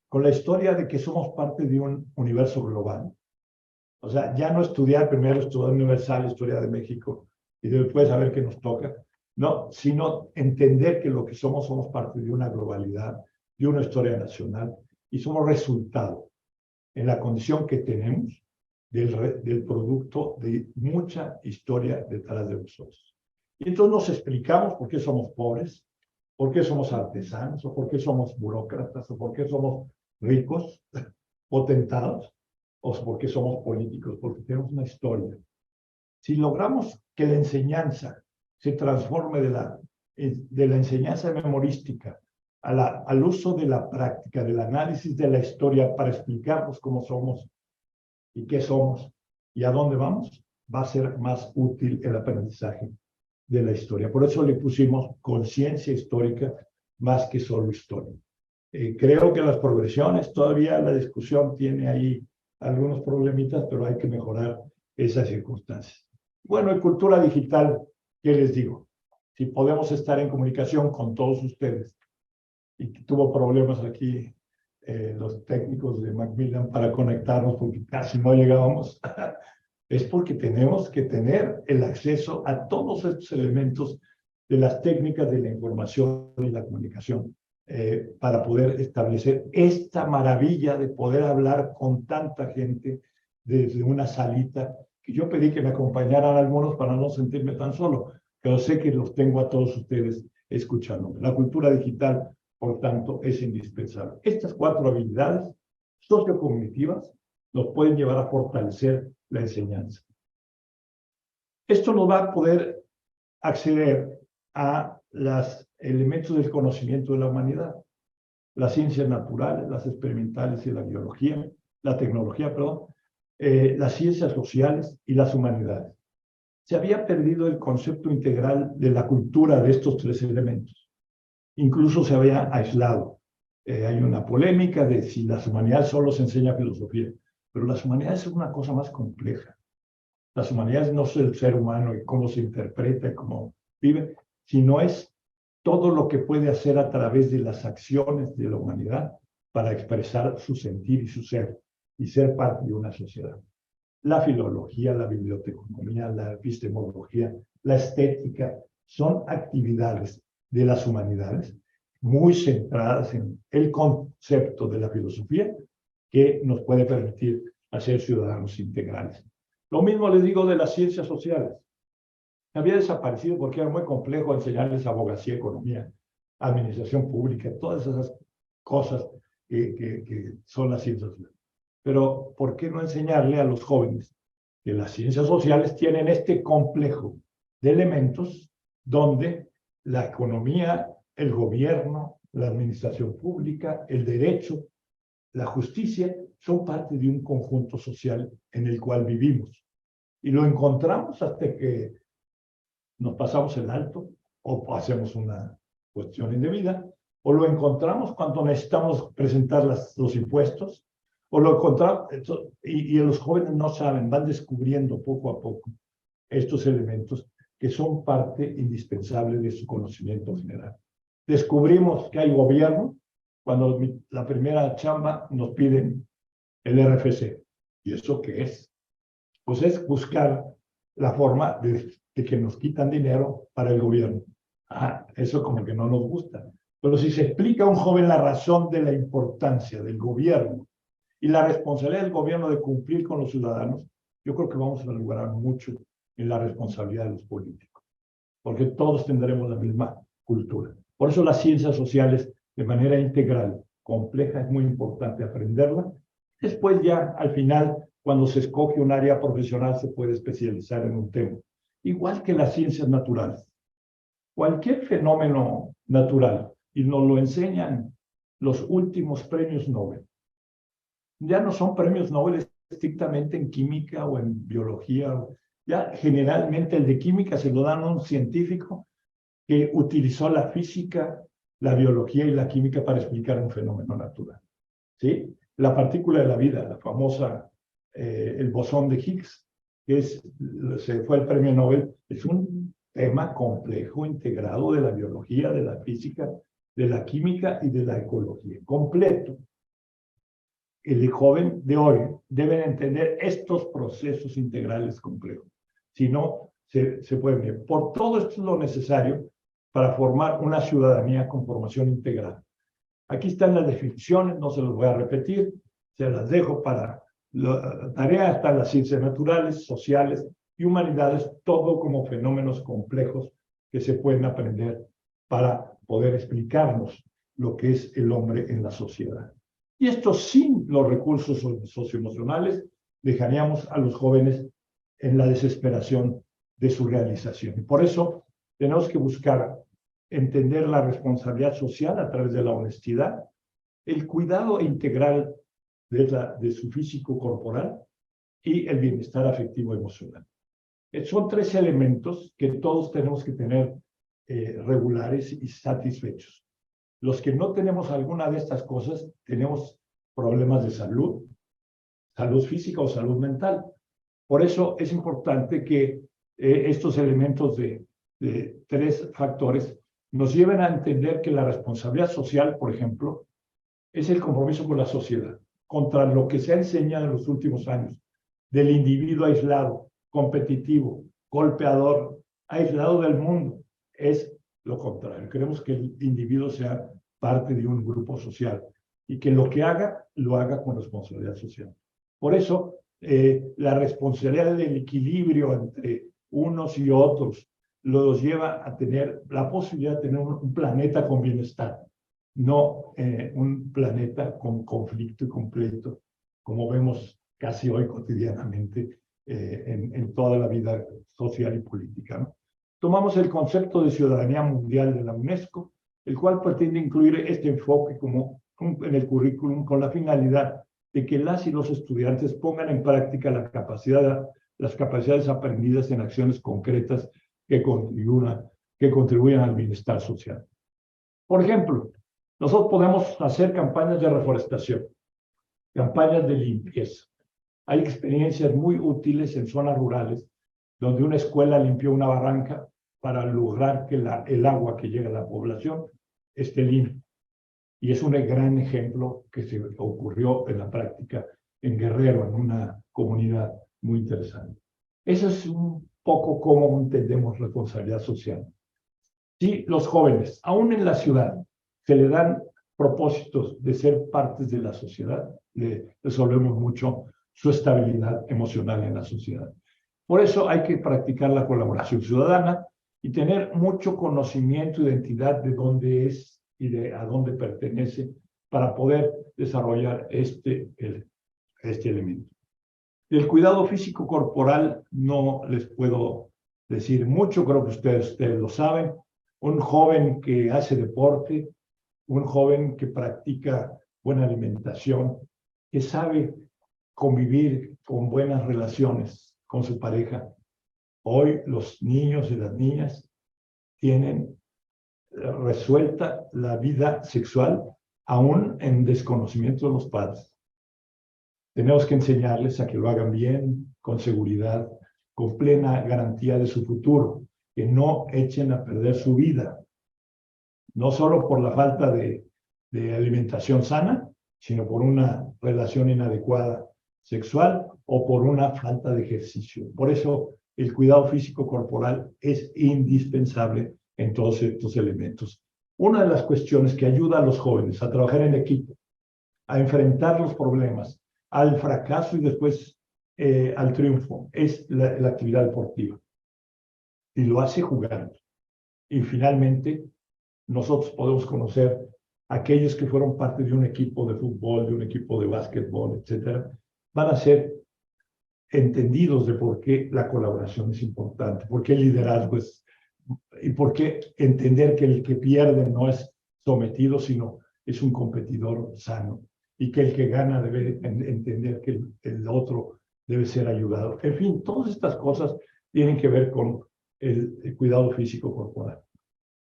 con la historia de que somos parte de un universo global. O sea, ya no estudiar primero historia universal, historia de México, y después saber qué nos toca, no, sino entender que lo que somos parte de una globalidad, de una historia nacional, y somos resultado, en la condición que tenemos, del producto de mucha historia detrás de nosotros. Y entonces nos explicamos por qué somos pobres, por qué somos artesanos, o por qué somos burócratas, o por qué somos ricos, potentados, o por qué somos políticos, porque tenemos una historia. Si logramos que la enseñanza se transforme de la enseñanza memorística al uso de la práctica, del análisis de la historia para explicarnos cómo somos y qué somos y a dónde vamos, va a ser más útil el aprendizaje de la historia. Por eso le pusimos conciencia histórica más que solo historia. Creo que las progresiones, todavía la discusión tiene ahí algunos problemitas, pero hay que mejorar esas circunstancias. Bueno, en cultura digital, ¿qué les digo? Si podemos estar en comunicación con todos ustedes, y tuvo problemas aquí los técnicos de Macmillan para conectarnos porque casi no llegábamos, es porque tenemos que tener el acceso a todos estos elementos de las técnicas de la información y la comunicación para poder establecer esta maravilla de poder hablar con tanta gente desde una salita, que yo pedí que me acompañaran algunos para no sentirme tan solo, pero sé que los tengo a todos ustedes escuchándome. La cultura digital, por tanto, es indispensable. Estas 4 habilidades sociocognitivas nos pueden llevar a fortalecer la enseñanza. Esto nos va a poder acceder a los elementos del conocimiento de la humanidad, las ciencias naturales, las experimentales y la biología, la tecnología, perdón, las ciencias sociales y las humanidades. Se había perdido el concepto integral de la cultura de estos 3 elementos. Incluso se había aislado. Hay una polémica de si las humanidades solo se enseña filosofía, pero las humanidades es una cosa más compleja. Las humanidades no es el ser humano y cómo se interpreta y cómo vive, sino es todo lo que puede hacer a través de las acciones de la humanidad para expresar su sentir y su ser, y ser parte de una sociedad. La filología, la biblioteconomía, la epistemología, la estética, son actividades de las humanidades muy centradas en el concepto de la filosofía que nos puede permitir hacer ciudadanos integrales. Lo mismo les digo de las ciencias sociales. Había desaparecido porque era muy complejo enseñarles abogacía, economía, administración pública, todas esas cosas que son las ciencias sociales. Pero, ¿por qué no enseñarle a los jóvenes que las ciencias sociales tienen este complejo de elementos donde la economía, el gobierno, la administración pública, el derecho, la justicia son parte de un conjunto social en el cual vivimos? Y lo encontramos hasta que nos pasamos el alto o hacemos una cuestión indebida, o lo encontramos cuando necesitamos presentar los impuestos, o lo encontramos, y los jóvenes no saben, van descubriendo poco a poco estos elementos que son parte indispensable de su conocimiento general. Descubrimos que hay gobierno cuando la primera chamba nos piden el RFC. ¿Y eso qué es? Pues es buscar la forma de que nos quitan dinero para el gobierno. Eso como que no nos gusta. Pero si se explica a un joven la razón de la importancia del gobierno y la responsabilidad del gobierno de cumplir con los ciudadanos, yo creo que vamos a lograr mucho en la responsabilidad de los políticos, porque todos tendremos la misma cultura. Por eso las ciencias sociales, de manera integral, compleja, es muy importante aprenderla. Después ya, al final, cuando se escoge un área profesional, se puede especializar en un tema. Igual que las ciencias naturales. Cualquier fenómeno natural, y nos lo enseñan los últimos premios Nobel, ya no son premios Nobel estrictamente en química o en biología. Ya generalmente el de química se lo dan a un científico que utilizó la física, la biología y la química para explicar un fenómeno natural. ¿Sí? La partícula de la vida, la famosa, el bosón de Higgs, que se fue el premio Nobel, es un tema complejo, integrado de la biología, de la física, de la química y de la ecología, completo. El joven de hoy debe entender estos procesos integrales complejos. Si no, se puede ver. Por todo esto es lo necesario para formar una ciudadanía con formación integral. Aquí están las definiciones, no se las voy a repetir, se las dejo para la tarea. Están las ciencias naturales, sociales y humanidades, todo como fenómenos complejos que se pueden aprender para poder explicarnos lo que es el hombre en la sociedad. Y esto sin los recursos socioemocionales, dejaríamos a los jóvenes en la desesperación de su realización. Y por eso tenemos que buscar entender la responsabilidad social a través de la honestidad, el cuidado integral de su físico corporal y el bienestar afectivo emocional. Son tres elementos que todos tenemos que tener regulares y satisfechos. Los que no tenemos alguna de estas cosas, tenemos problemas de salud, salud física o salud mental. Por eso es importante que estos elementos de tres factores nos lleven a entender que la responsabilidad social, por ejemplo, es el compromiso con la sociedad, contra lo que se ha enseñado en los últimos años, del individuo aislado, competitivo, golpeador, aislado del mundo. Es lo contrario. Queremos que el individuo sea parte de un grupo social y que lo que haga, lo haga con responsabilidad social. Por eso, la responsabilidad del equilibrio entre unos y otros los lleva a tener la posibilidad de tener un planeta con bienestar, no un planeta con conflicto y conflicto, como vemos casi hoy cotidianamente en toda la vida social y política, ¿no? Tomamos el concepto de ciudadanía mundial de la UNESCO, el cual pretende incluir este enfoque en el currículum con la finalidad de que las y los estudiantes pongan en práctica las capacidades aprendidas en acciones concretas que contribuyan al bienestar social. Por ejemplo, nosotros podemos hacer campañas de reforestación, campañas de limpieza. Hay experiencias muy útiles en zonas rurales donde una escuela limpió una barranca para lograr que el agua que llega a la población esté limpia. Y es un gran ejemplo que se ocurrió en la práctica en Guerrero, en una comunidad muy interesante. Eso es un poco cómo entendemos responsabilidad social. Sí, los jóvenes, aún en la ciudad, se le dan propósitos de ser partes de la sociedad, le resolvemos mucho su estabilidad emocional en la sociedad. Por eso hay que practicar la colaboración ciudadana y tener mucho conocimiento, identidad de dónde es y de a dónde pertenece para poder desarrollar este elemento. Del cuidado físico corporal no les puedo decir mucho, creo que ustedes lo saben. Un joven que hace deporte, un joven que practica buena alimentación, que sabe convivir con buenas relaciones con su pareja. Hoy los niños y las niñas tienen resuelta la vida sexual aún en desconocimiento de los padres. Tenemos que enseñarles a que lo hagan bien, con seguridad, con plena garantía de su futuro, que no echen a perder su vida, no solo por la falta de alimentación sana, sino por una relación inadecuada sexual o por una falta de ejercicio. Por eso el cuidado físico corporal es indispensable en todos estos elementos. Una de las cuestiones que ayuda a los jóvenes a trabajar en equipo, a enfrentar los problemas, al fracaso y después al triunfo, es la actividad deportiva. Y lo hace jugando. Y finalmente, nosotros podemos conocer a aquellos que fueron parte de un equipo de fútbol, de un equipo de básquetbol, etcétera, van a ser entendidos de por qué la colaboración es importante, por qué el liderazgo es, y por qué entender que el que pierde no es sometido, sino es un competidor sano, y que el que gana debe entender que el otro debe ser ayudado. En fin, todas estas cosas tienen que ver con el cuidado físico corporal.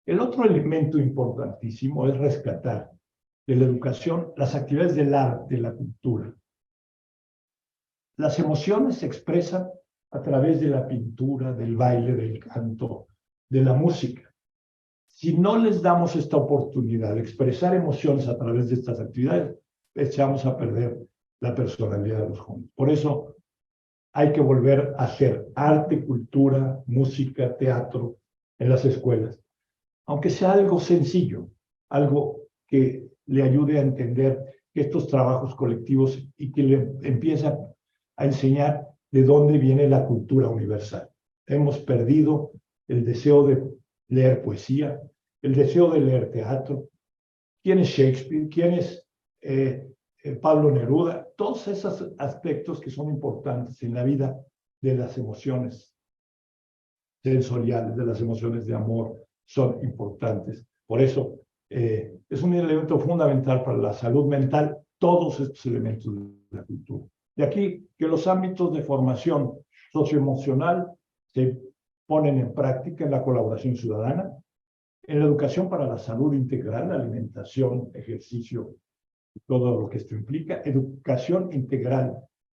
El otro elemento importantísimo es rescatar de la educación las actividades del arte, de la cultura. Las emociones se expresan a través de la pintura, del baile, del canto, de la música. Si no les damos esta oportunidad de expresar emociones a través de estas actividades, echamos a perder la personalidad de los jóvenes. Por eso hay que volver a hacer arte, cultura, música, teatro en las escuelas, aunque sea algo sencillo, algo que le ayude a entender estos trabajos colectivos y que le empiece a enseñar de dónde viene la cultura universal. Hemos perdido el deseo de leer poesía, el deseo de leer teatro. ¿Quién es Shakespeare? ¿Quién es Pablo Neruda? Todos esos aspectos que son importantes en la vida de las emociones sensoriales, de las emociones de amor, son importantes. Por eso es un elemento fundamental para la salud mental, todos estos elementos de la cultura. De aquí que los ámbitos de formación socioemocional se ponen en práctica en la colaboración ciudadana, en la educación para la salud integral, alimentación, ejercicio, todo lo que esto implica, educación integral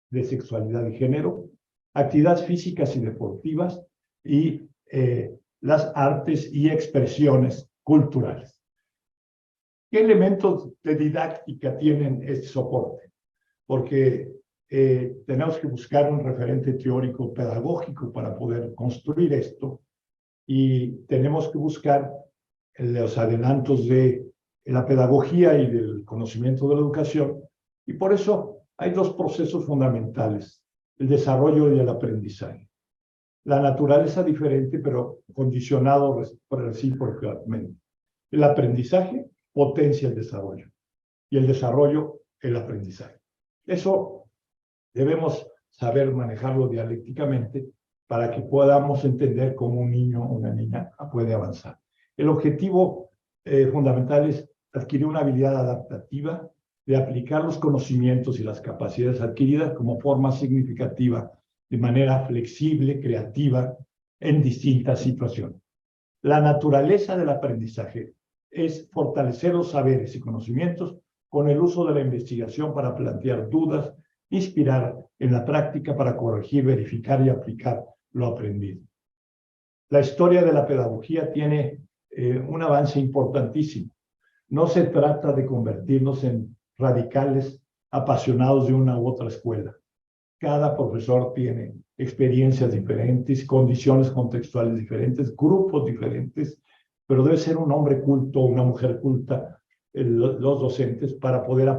de sexualidad y género, actividades físicas y deportivas y las artes y expresiones culturales. ¿Qué elementos de didáctica tienen este soporte? Porque tenemos que buscar un referente teórico pedagógico para poder construir esto y tenemos que buscar los adelantos de la pedagogía y del conocimiento de la educación, y por eso hay dos procesos fundamentales: el desarrollo y el aprendizaje. La naturaleza diferente, pero condicionado recíprocamente. El aprendizaje potencia el desarrollo y el desarrollo el aprendizaje. Eso debemos saber manejarlo dialécticamente para que podamos entender cómo un niño o una niña puede avanzar. El objetivo fundamental es adquirir una habilidad adaptativa de aplicar los conocimientos y las capacidades adquiridas como forma significativa, de manera flexible, creativa, en distintas situaciones. La naturaleza del aprendizaje es fortalecer los saberes y conocimientos con el uso de la investigación para plantear dudas, inspirar en la práctica para corregir, verificar y aplicar lo aprendido. La historia de la pedagogía tiene un avance importantísimo. No se trata de convertirnos en radicales apasionados de una u otra escuela. Cada profesor tiene experiencias diferentes, condiciones contextuales diferentes, grupos diferentes, pero debe ser un hombre culto o una mujer culta los docentes para poder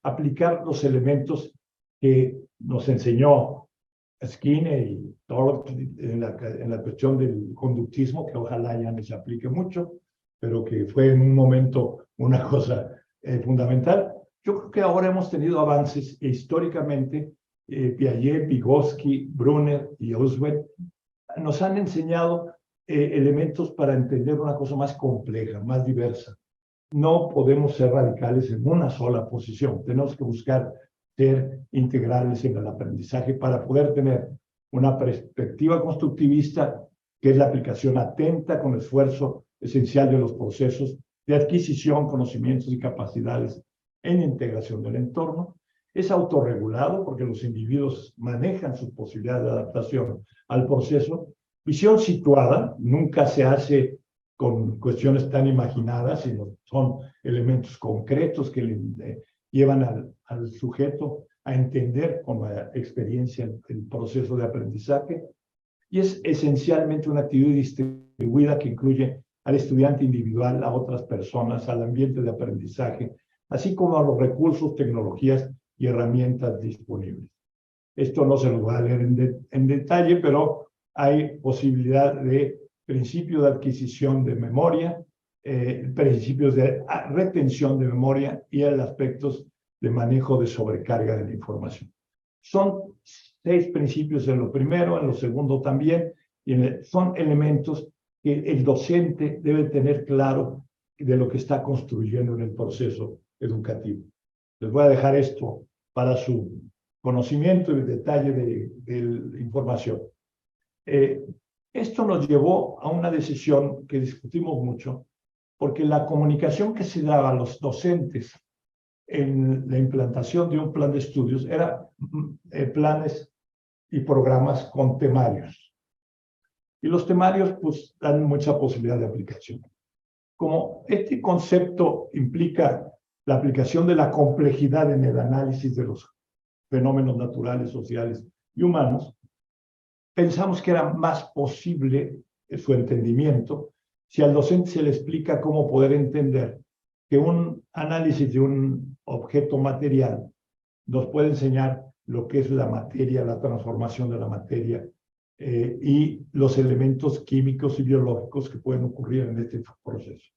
aplicar los elementos que nos enseñó Skinner y todo en la cuestión del conductismo, que ojalá ya no se aplique mucho, pero que fue en un momento una cosa fundamental. Yo creo que ahora hemos tenido avances e históricamente Piaget, Vygotsky, Brunner y Oswald nos han enseñado elementos para entender una cosa más compleja, más diversa. No podemos ser radicales en una sola posición. Tenemos que buscar ser integrales en el aprendizaje para poder tener una perspectiva constructivista, que es la aplicación atenta con esfuerzo esencial de los procesos de adquisición, conocimientos y capacidades en integración del entorno. Es autorregulado porque los individuos manejan sus posibilidades de adaptación al proceso. Visión situada, nunca se hace con cuestiones tan imaginadas, sino son elementos concretos que le llevan al sujeto a entender con la experiencia el proceso de aprendizaje. Y es esencialmente una actividad distribuida que incluye al estudiante individual, a otras personas, al ambiente de aprendizaje, así como a los recursos, tecnologías y herramientas disponibles. Esto no se lo va a leer en detalle, pero hay posibilidad de principios de adquisición de memoria, principios de retención de memoria y el aspectos de manejo de sobrecarga de la información. Son 6 principios en lo primero, en lo segundo también, y son elementos que el docente debe tener claro de lo que está construyendo en el proceso educativo. Les voy a dejar esto para su conocimiento y detalle de la información. Esto nos llevó a una decisión que discutimos mucho, porque la comunicación que se daba a los docentes en la implantación de un plan de estudios era planes y programas con temarios. Y los temarios pues dan mucha posibilidad de aplicación. Como este concepto implica la aplicación de la complejidad en el análisis de los fenómenos naturales, sociales y humanos, pensamos que era más posible su entendimiento si al docente se le explica cómo poder entender que un análisis de un objeto material nos puede enseñar lo que es la materia, la transformación de la materia y los elementos químicos y biológicos que pueden ocurrir en este proceso.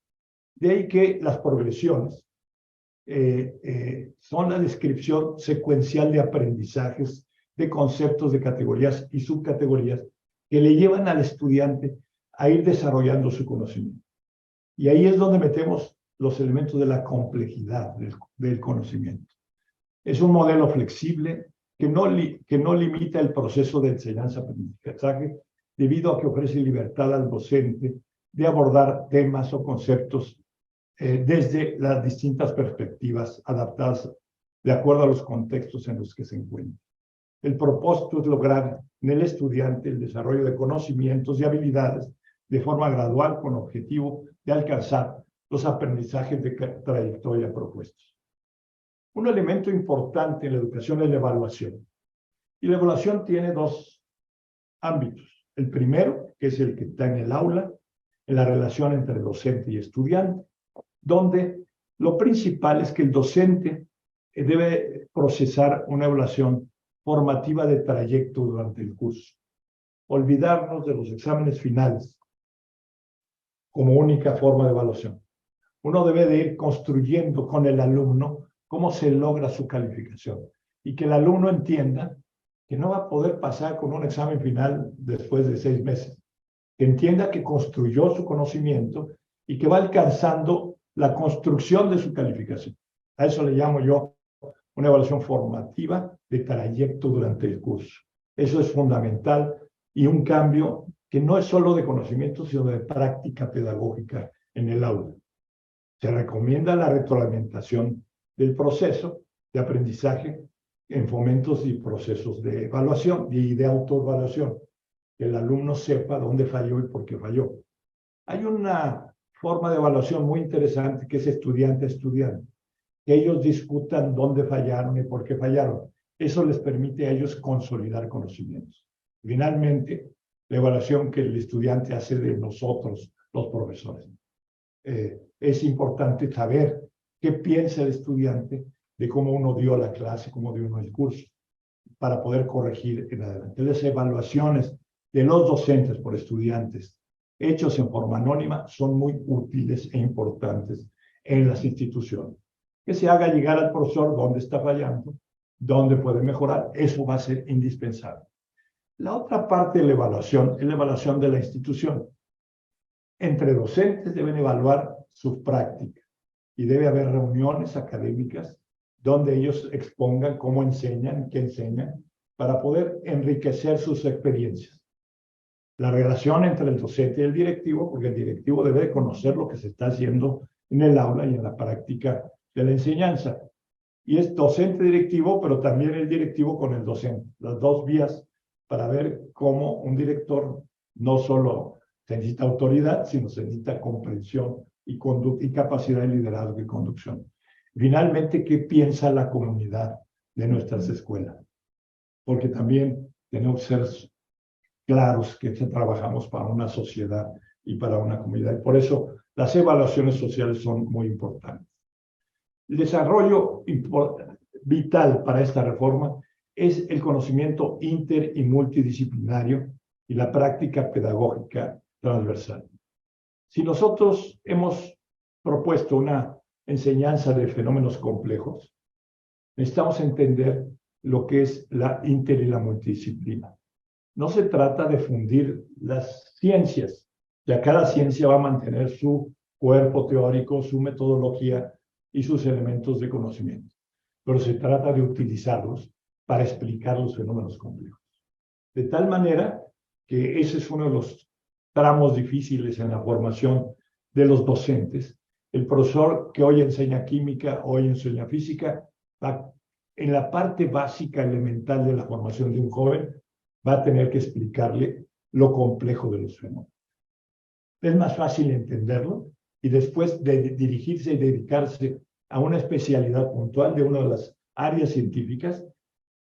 De ahí que las progresiones son la descripción secuencial de aprendizajes, de conceptos, de categorías y subcategorías que le llevan al estudiante a ir desarrollando su conocimiento. Y ahí es donde metemos los elementos de la complejidad del conocimiento. Es un modelo flexible que no limita el proceso de enseñanza-aprendizaje debido a que ofrece libertad al docente de abordar temas o conceptos desde las distintas perspectivas adaptadas de acuerdo a los contextos en los que se encuentra. El propósito es lograr en el estudiante el desarrollo de conocimientos y habilidades de forma gradual con objetivo de alcanzar los aprendizajes de trayectoria propuestos. Un elemento importante en la educación es la evaluación. Y la evaluación tiene 2 ámbitos. El primero, que es el que está en el aula, en la relación entre docente y estudiante, donde lo principal es que el docente debe procesar una evaluación formativa de trayecto durante el curso. Olvidarnos de los exámenes finales como única forma de evaluación. Uno debe de ir construyendo con el alumno cómo se logra su calificación y que el alumno entienda que no va a poder pasar con un examen final después de 6 meses. Que entienda que construyó su conocimiento y que va alcanzando la construcción de su calificación. A eso le llamo yo una evaluación formativa de trayecto durante el curso. Eso es fundamental y un cambio que no es solo de conocimiento, sino de práctica pedagógica en el aula. Se recomienda la retroalimentación del proceso de aprendizaje en fomentos y procesos de evaluación y de autoevaluación. Que el alumno sepa dónde falló y por qué falló. Hay una forma de evaluación muy interesante que es estudiante a estudiante. Que ellos discutan dónde fallaron y por qué fallaron. Eso les permite a ellos consolidar conocimientos. Finalmente, la evaluación que el estudiante hace de nosotros, los profesores. Es importante saber qué piensa el estudiante de cómo uno dio la clase, cómo dio uno el curso, para poder corregir en adelante. Las evaluaciones de los docentes por estudiantes hechos en forma anónima son muy útiles e importantes en las instituciones. Que se haga llegar al profesor dónde está fallando, dónde puede mejorar, eso va a ser indispensable. La otra parte de la evaluación es la evaluación de la institución. Entre docentes deben evaluar sus prácticas y debe haber reuniones académicas donde ellos expongan cómo enseñan, qué enseñan, para poder enriquecer sus experiencias. La relación entre el docente y el directivo, porque el directivo debe conocer lo que se está haciendo en el aula y en la práctica de la enseñanza. Y es docente directivo, pero también el directivo con el docente. Las dos vías para ver cómo un director no solo se necesita autoridad, sino se necesita comprensión y capacidad de liderazgo y conducción. Finalmente, ¿qué piensa la comunidad de nuestras escuelas? Porque también tenemos que ser claros que trabajamos para una sociedad y para una comunidad. Y por eso las evaluaciones sociales son muy importantes. El desarrollo vital para esta reforma es el conocimiento inter y multidisciplinario y la práctica pedagógica transversal. Si nosotros hemos propuesto una enseñanza de fenómenos complejos, necesitamos entender lo que es la inter y la multidisciplina. No se trata de fundir las ciencias, ya cada ciencia va a mantener su cuerpo teórico, su metodología y sus elementos de conocimiento, pero se trata de utilizarlos para explicar los fenómenos complejos. De tal manera que ese es uno de los tramos difíciles en la formación de los docentes. El profesor que hoy enseña química, hoy enseña física, en la parte básica, elemental de la formación de un joven, va a tener que explicarle lo complejo de los fenómenos. Es más fácil entenderlo y después de dirigirse y dedicarse a una especialidad puntual de una de las áreas científicas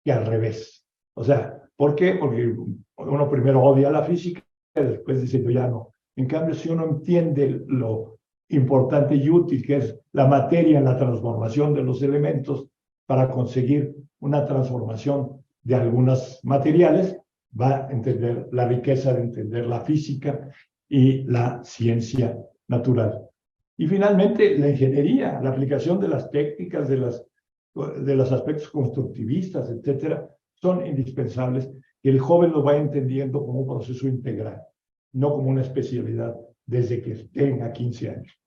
que al revés. O sea, ¿por qué? Porque uno primero odia la física y después dice yo ya no. En cambio, si uno entiende lo importante y útil que es la materia en la transformación de los elementos para conseguir una transformación de algunos materiales, va a entender la riqueza de entender la física y la ciencia natural. Y finalmente, la ingeniería, la aplicación de las técnicas, de los aspectos constructivistas, etcétera, son indispensables que el joven lo vaya entendiendo como un proceso integral, no como una especialidad desde que tenga 15 años.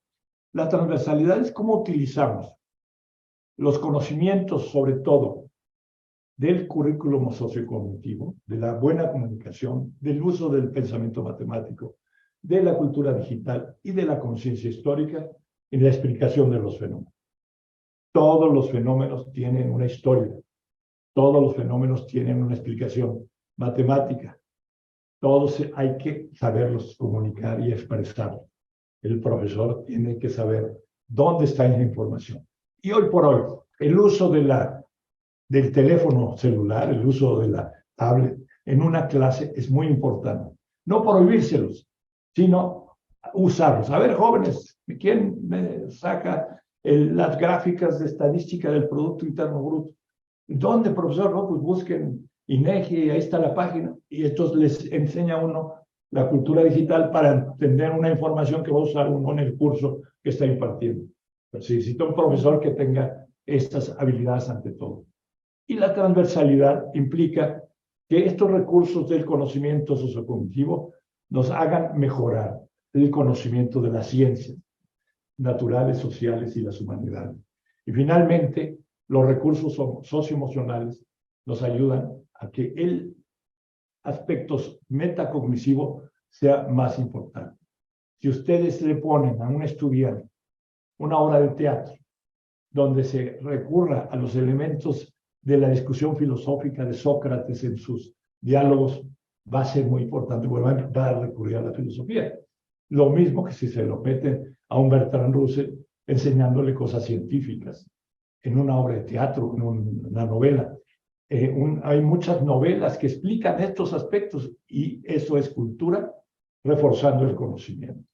La transversalidad es cómo utilizamos los conocimientos, sobre todo, del currículum sociocognitivo, de la buena comunicación, del uso del pensamiento matemático, de la cultura digital y de la conciencia histórica en la explicación de los fenómenos. Todos los fenómenos tienen una historia, todos los fenómenos tienen una explicación matemática, todos hay que saberlos comunicar y expresar. El profesor tiene que saber dónde está esa información. Y hoy por hoy, el uso del teléfono celular, el uso de la tablet en una clase es muy importante. No prohibírselos, sino usarlos. A ver, jóvenes, ¿quién me saca las gráficas de estadística del Producto Interno Bruto? ¿Dónde, profesor? No, pues busquen INEGI, ahí está la página. Y esto les enseña a uno la cultura digital para entender una información que va a usar uno en el curso que está impartiendo. Pero se necesita un profesor que tenga estas habilidades ante todo. Y la transversalidad implica que estos recursos del conocimiento sociocognitivo nos hagan mejorar el conocimiento de las ciencias naturales, sociales y las humanidades. Y finalmente, los recursos socioemocionales nos ayudan a que el aspecto metacognitivo sea más importante. Si ustedes le ponen a un estudiante una obra de teatro donde se recurra a los elementos de la discusión filosófica de Sócrates en sus diálogos, va a ser muy importante, porque va a recurrir a la filosofía. Lo mismo que si se lo meten a un Bertrand Russell enseñándole cosas científicas en una obra de teatro, en una novela. Hay muchas novelas que explican estos aspectos y eso es cultura, reforzando el conocimiento.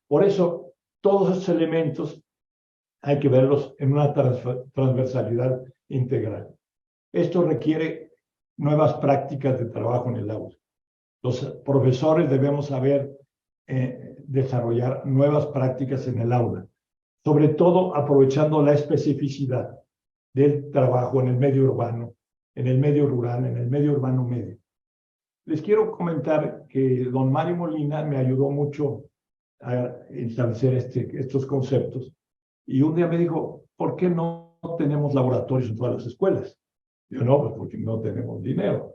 Por eso, todos esos elementos hay que verlos en una transversalidad integral. Esto requiere nuevas prácticas de trabajo en el aula. Los profesores debemos saber desarrollar nuevas prácticas en el aula, sobre todo aprovechando la especificidad del trabajo en el medio urbano, en el medio rural, en el medio urbano medio. Les quiero comentar que don Mario Molina me ayudó mucho a establecer estos conceptos, y un día me dijo, ¿por qué no tenemos laboratorios en todas las escuelas? Yo no, pues porque no tenemos dinero.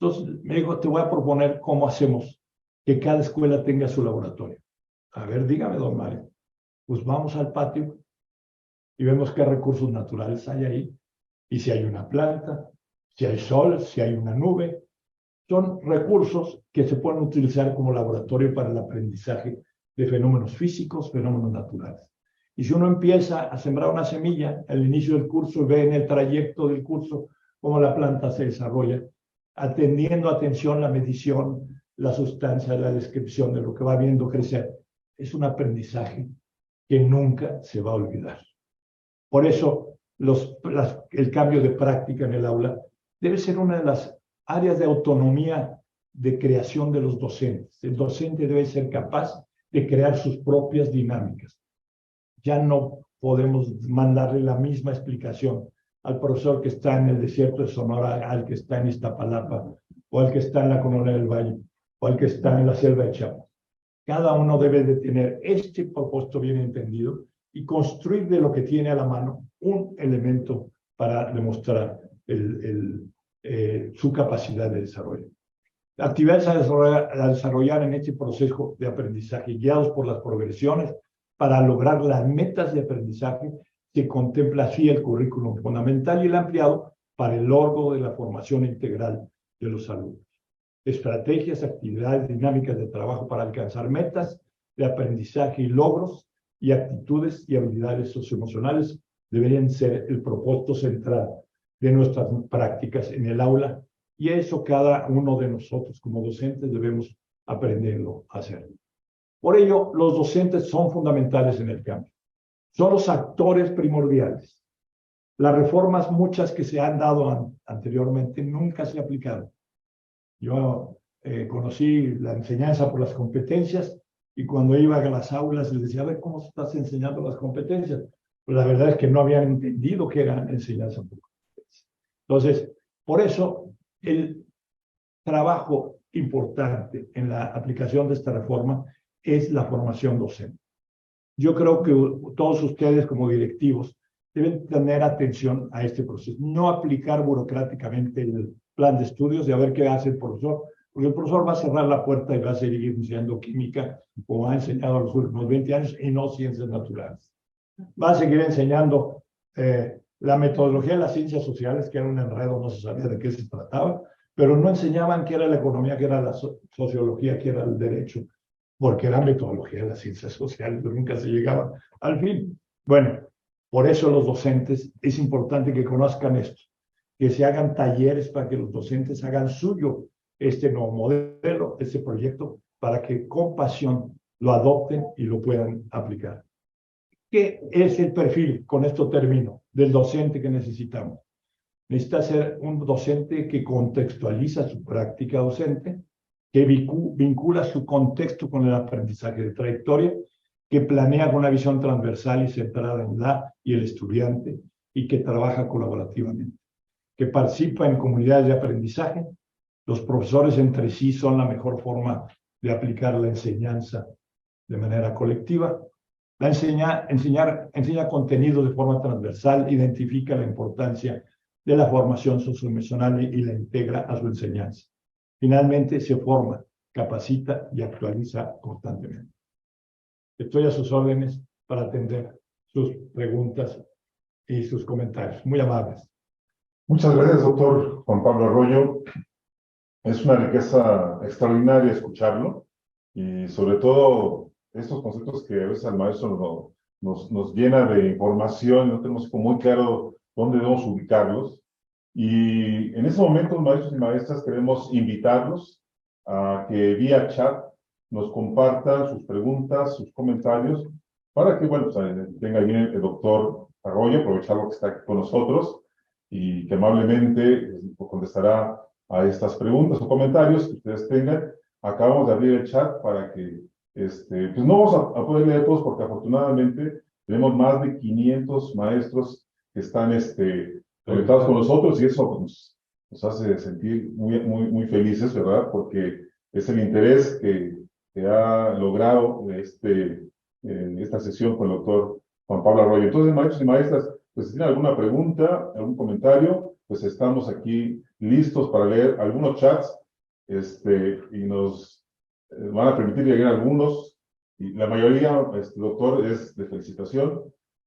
Entonces me dijo, te voy a proponer cómo hacemos que cada escuela tenga su laboratorio. A ver, dígame, don Mario. Pues vamos al patio y vemos qué recursos naturales hay ahí, y si hay una planta, si hay sol, si hay una nube. Son recursos que se pueden utilizar como laboratorio para el aprendizaje de fenómenos físicos, fenómenos naturales. Y si uno empieza a sembrar una semilla al inicio del curso y ve en el trayecto del curso cómo la planta se desarrolla, atendiendo atención la medición, la sustancia, la descripción de lo que va viendo crecer, es un aprendizaje que nunca se va a olvidar. Por eso, el cambio de práctica en el aula debe ser una de las áreas de autonomía de creación de los docentes. El docente debe ser capaz de crear sus propias dinámicas. Ya no podemos mandarle la misma explicación al profesor que está en el desierto de Sonora, al que está en Iztapalapa, o al que está en la Colonia del Valle, o al que está en la selva de Chiapas. Cada uno debe de tener este propósito bien entendido y construir de lo que tiene a la mano un elemento para demostrar su capacidad de desarrollo. Actividades a desarrollar en este proceso de aprendizaje, guiados por las progresiones para lograr las metas de aprendizaje, se contempla así el currículum fundamental y el ampliado para el logro de la formación integral de los alumnos. Estrategias, actividades, dinámicas de trabajo para alcanzar metas de aprendizaje y logros y actitudes y habilidades socioemocionales deberían ser el propósito central de nuestras prácticas en el aula, y eso cada uno de nosotros como docentes debemos aprenderlo a hacer. Por ello, los docentes son fundamentales en el cambio. Son los actores primordiales. Las reformas, muchas que se han dado anteriormente, nunca se aplicaron. Yo conocí la enseñanza por las competencias, y cuando iba a las aulas les decía, a ver, ¿cómo estás enseñando las competencias? Pues la verdad es que no habían entendido qué era enseñanza por competencias. Entonces, por eso, el trabajo importante en la aplicación de esta reforma es la formación docente. Yo creo que todos ustedes como directivos deben tener atención a este proceso, no aplicar burocráticamente el plan de estudios y a ver qué hace el profesor, porque el profesor va a cerrar la puerta y va a seguir enseñando química como ha enseñado los últimos 20 años y no ciencias naturales. Va a seguir enseñando la metodología de las ciencias sociales, que era un enredo, no se sabía de qué se trataba, pero no enseñaban qué era la economía, qué era la sociología, qué era el derecho, porque era metodología de las ciencias sociales, pero nunca se llegaba al fin. Bueno, por eso los docentes es importante que conozcan esto, que se hagan talleres para que los docentes hagan suyo este nuevo modelo, este proyecto, para que con pasión lo adopten y lo puedan aplicar. ¿Qué es el perfil, con esto termino, del docente que necesitamos? Necesita ser un docente que contextualiza su práctica docente, que vincula su contexto con el aprendizaje de trayectoria, que planea con una visión transversal y centrada en la y el estudiante, y que trabaja colaborativamente, que participa en comunidades de aprendizaje. Los profesores entre sí son la mejor forma de aplicar la enseñanza de manera colectiva. Enseña contenido de forma transversal, identifica la importancia de la formación socioemocional y la integra a su enseñanza. Finalmente, se forma, capacita y actualiza constantemente. Estoy a sus órdenes para atender sus preguntas y sus comentarios. Muy amables. Muchas gracias, doctor Juan Pablo Arroyo. Es una riqueza extraordinaria escucharlo, y sobre todo estos conceptos que a veces al maestro nos llena de información, no tenemos como muy claro dónde debemos ubicarlos. Y en este momento, maestros y maestras, queremos invitarlos a que vía chat nos compartan sus preguntas, sus comentarios, para que, bueno, pues, tenga bien el doctor Arroyo, aprovecharlo que está aquí con nosotros y que amablemente contestará a estas preguntas o comentarios que ustedes tengan. Acabamos de abrir el chat para que, pues no vamos a poder leer todos porque afortunadamente tenemos más de 500 maestros que están conectados con nosotros y eso nos hace sentir muy felices, ¿verdad? Porque es el interés que ha logrado esta sesión con el doctor Juan Pablo Arroyo. Entonces, maestros y maestras, pues si tienen alguna pregunta, algún comentario, pues estamos aquí listos para leer algunos chats y nos van a permitir llegar algunos. Y la mayoría, doctor, es de felicitación.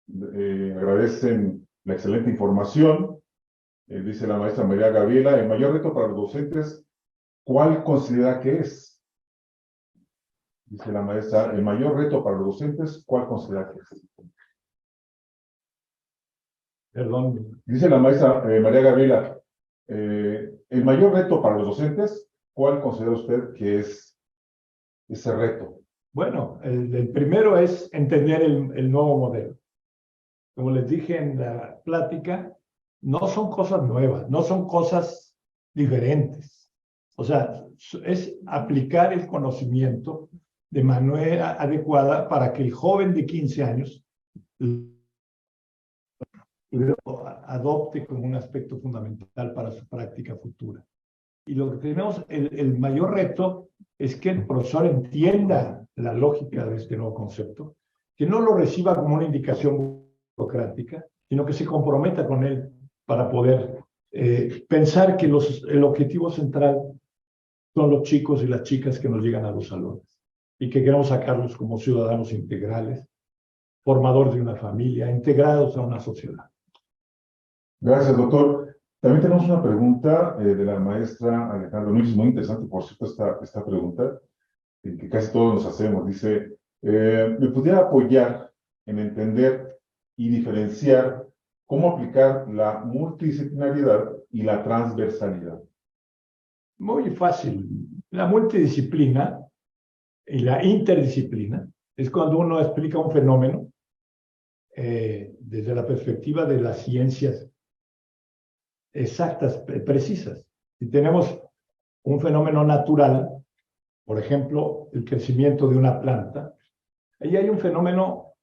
Agradecen la excelente información. Dice la maestra María Gabriela, el mayor reto para los docentes, ¿cuál considera que es? Dice la maestra, el mayor reto para los docentes, ¿cuál considera que es? Perdón. Dice la maestra María Gabriela, el mayor reto para los docentes, ¿cuál considera usted que es ese reto? Bueno, el primero es entender el nuevo modelo. Como les dije en la plática, no son cosas nuevas, no son cosas diferentes. O sea, es aplicar el conocimiento de manera adecuada para que el joven de 15 años lo adopte como un aspecto fundamental para su práctica futura. Y lo que tenemos, el mayor reto es que el profesor entienda la lógica de este nuevo concepto, que no lo reciba como una indicación burocrática, sino que se comprometa con él para poder pensar que el objetivo central son los chicos y las chicas que nos llegan a los salones y que queremos sacarlos como ciudadanos integrales, formadores de una familia, integrados a una sociedad. Gracias, doctor. También tenemos una pregunta de la maestra Alejandra Núñez, muy interesante, por cierto, esta pregunta, que casi todos nos hacemos. Dice, ¿me pudiera apoyar en entender y diferenciar cómo aplicar la multidisciplinaridad y la transversalidad? Muy fácil. La multidisciplina y la interdisciplina es cuando uno explica un fenómeno desde la perspectiva de las ciencias exactas, precisas. Si tenemos un fenómeno natural, por ejemplo, el crecimiento de una planta, ahí hay un fenómeno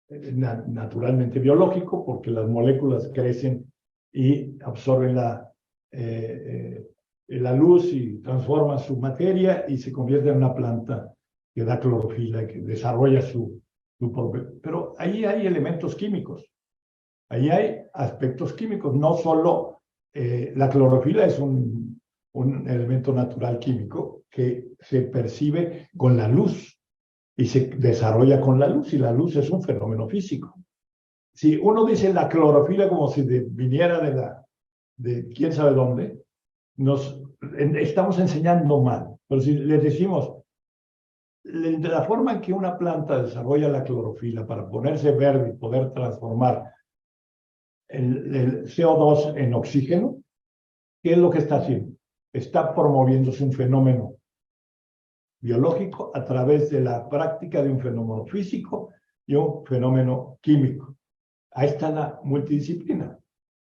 naturalmente biológico, porque las moléculas crecen y absorben la luz y transforman su materia y se convierte en una planta que da clorofila y que desarrolla su propio. Pero ahí hay elementos químicos, ahí hay aspectos químicos, no solo la clorofila es un elemento natural químico que se percibe con la luz y se desarrolla con la luz, y la luz es un fenómeno físico. Si uno dice la clorofila como si viniera de quién sabe dónde, estamos enseñando mal. Pero si les decimos, de la forma en que una planta desarrolla la clorofila para ponerse verde y poder transformar el CO2 en oxígeno, ¿qué es lo que está haciendo? Está promoviéndose un fenómeno biológico a través de la práctica de un fenómeno físico y un fenómeno químico. Ahí está la multidisciplina.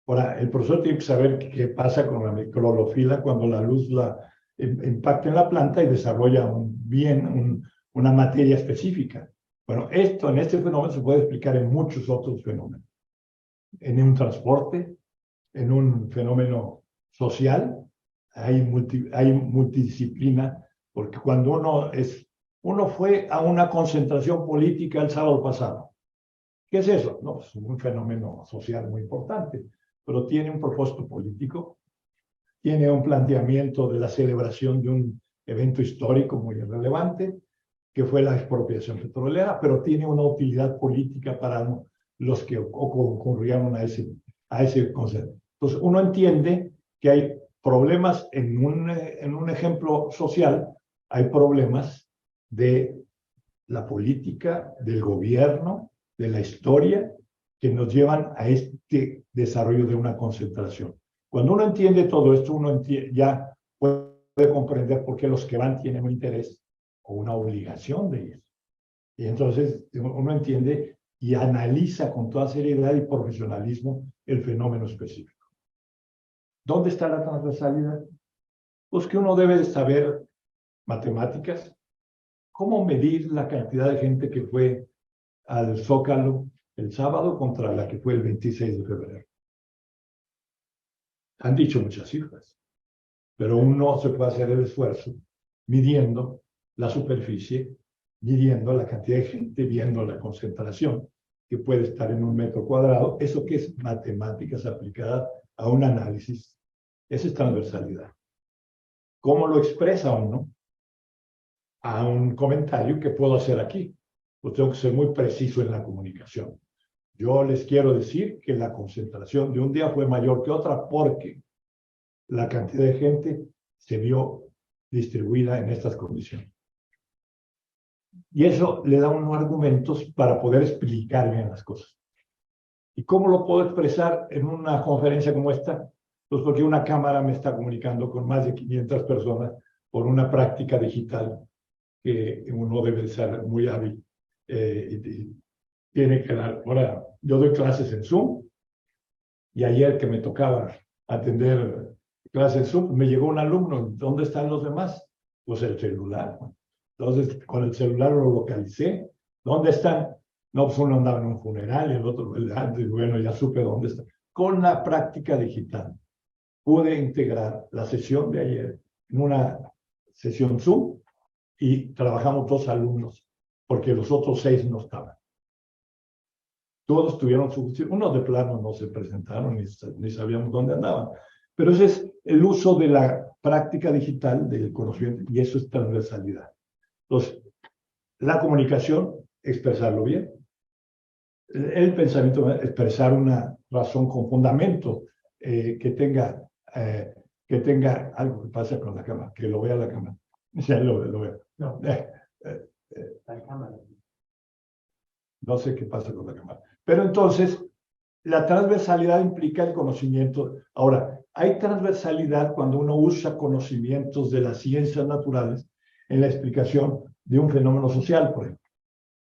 Ahora, el profesor tiene que saber qué pasa con la clorofila cuando la luz impacta en la planta y desarrolla una materia específica. Bueno, en este fenómeno se puede explicar en muchos otros fenómenos. En un transporte, en un fenómeno social, hay multidisciplina, porque cuando uno fue a una concentración política el sábado pasado. ¿Qué es eso? No, es un fenómeno social muy importante, pero tiene un propósito político, tiene un planteamiento de la celebración de un evento histórico muy relevante, que fue la expropiación petrolera, pero tiene una utilidad política para los que concurrieron a ese concepto. Entonces, uno entiende que hay problemas en un ejemplo social, hay problemas de la política, del gobierno, de la historia, que nos llevan a este desarrollo de una concentración. Cuando uno entiende todo esto, uno ya puede comprender por qué los que van tienen un interés o una obligación de ir. Y entonces uno entiende y analiza con toda seriedad y profesionalismo el fenómeno específico. ¿Dónde está la transversalidad? Pues que uno debe de saber matemáticas, cómo medir la cantidad de gente que fue al Zócalo el sábado contra la que fue el 26 de febrero. Han dicho muchas cifras, pero uno se puede hacer el esfuerzo midiendo la superficie, midiendo la cantidad de gente, viendo la concentración que puede estar en un metro cuadrado. Eso que es matemáticas aplicadas a un análisis, esa es transversalidad. ¿Cómo lo expresa uno? A un comentario que puedo hacer aquí. Pues tengo que ser muy preciso en la comunicación. Yo les quiero decir que la concentración de un día fue mayor que otra porque la cantidad de gente se vio distribuida en estas condiciones. Y eso le da unos argumentos para poder explicar bien las cosas. ¿Y cómo lo puedo expresar en una conferencia como esta? Pues porque una cámara me está comunicando con más de 500 personas por una práctica digital que uno debe ser muy hábil. Y tiene que dar. Ahora, yo doy clases en Zoom y ayer que me tocaba atender clases en Zoom, me llegó un alumno. ¿Dónde están los demás? Pues el celular. Entonces, con el celular lo localicé. ¿Dónde están? No, pues uno andaba en un funeral y el otro, y bueno, ya supe dónde está. Con la práctica digital pude integrar la sesión de ayer en una sesión Zoom y trabajamos 2 alumnos, porque los otros 6 no estaban. Todos tuvieron su... Unos de plano no se presentaron ni sabíamos dónde andaban. Pero ese es el uso de la práctica digital del conocimiento y eso es transversalidad. Entonces, la comunicación, expresarlo bien. El pensamiento, expresar una razón con fundamento que tenga algo que pasa con la cámara, que lo vea la cámara. Ya lo veo. No, La cámara. no sé qué pasa con la cámara. Pero entonces, la transversalidad implica el conocimiento. Ahora, hay transversalidad cuando uno usa conocimientos de las ciencias naturales en la explicación de un fenómeno social, por ejemplo.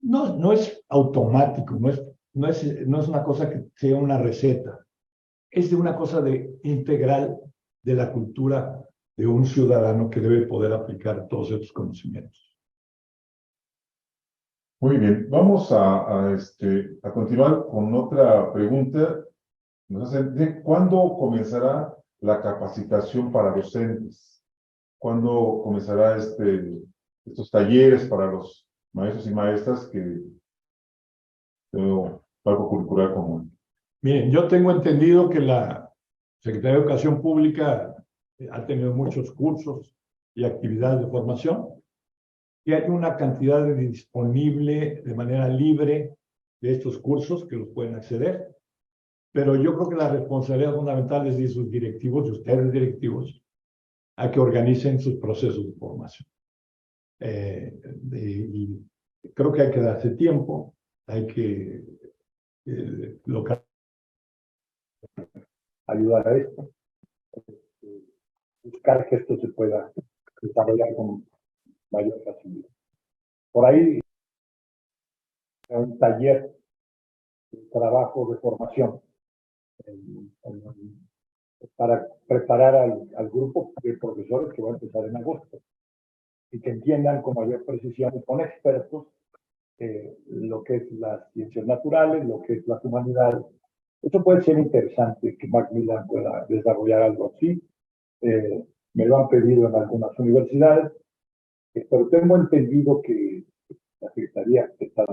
No es automático, no es una cosa que sea una receta. Es de una cosa integral de la cultura de un ciudadano que debe poder aplicar todos estos conocimientos. Muy bien, vamos a continuar con otra pregunta. Nos hacen, ¿cuándo comenzará la capacitación para docentes? ¿Cuándo comenzará estos talleres para los maestros y maestras que tengo algo curricular común? Miren, yo tengo entendido que la Secretaría de Educación Pública ha tenido muchos cursos y actividades de formación, y hay una cantidad disponible de manera libre de estos cursos que los pueden acceder, pero yo creo que la responsabilidad fundamental es de sus directivos, de ustedes directivos, a que organicen sus procesos de formación. Y creo que hay que darse tiempo, hay que ayudar a esto, buscar que esto se pueda desarrollar con mayor facilidad. Por ahí, un taller de trabajo de formación para preparar al grupo de profesores que va a empezar en agosto y que entiendan con mayor precisión y con expertos lo que es las ciencias naturales, lo que es las humanidades. Esto puede ser interesante que Macmillan pueda desarrollar algo así. Me lo han pedido en algunas universidades, pero tengo entendido que la Secretaría está...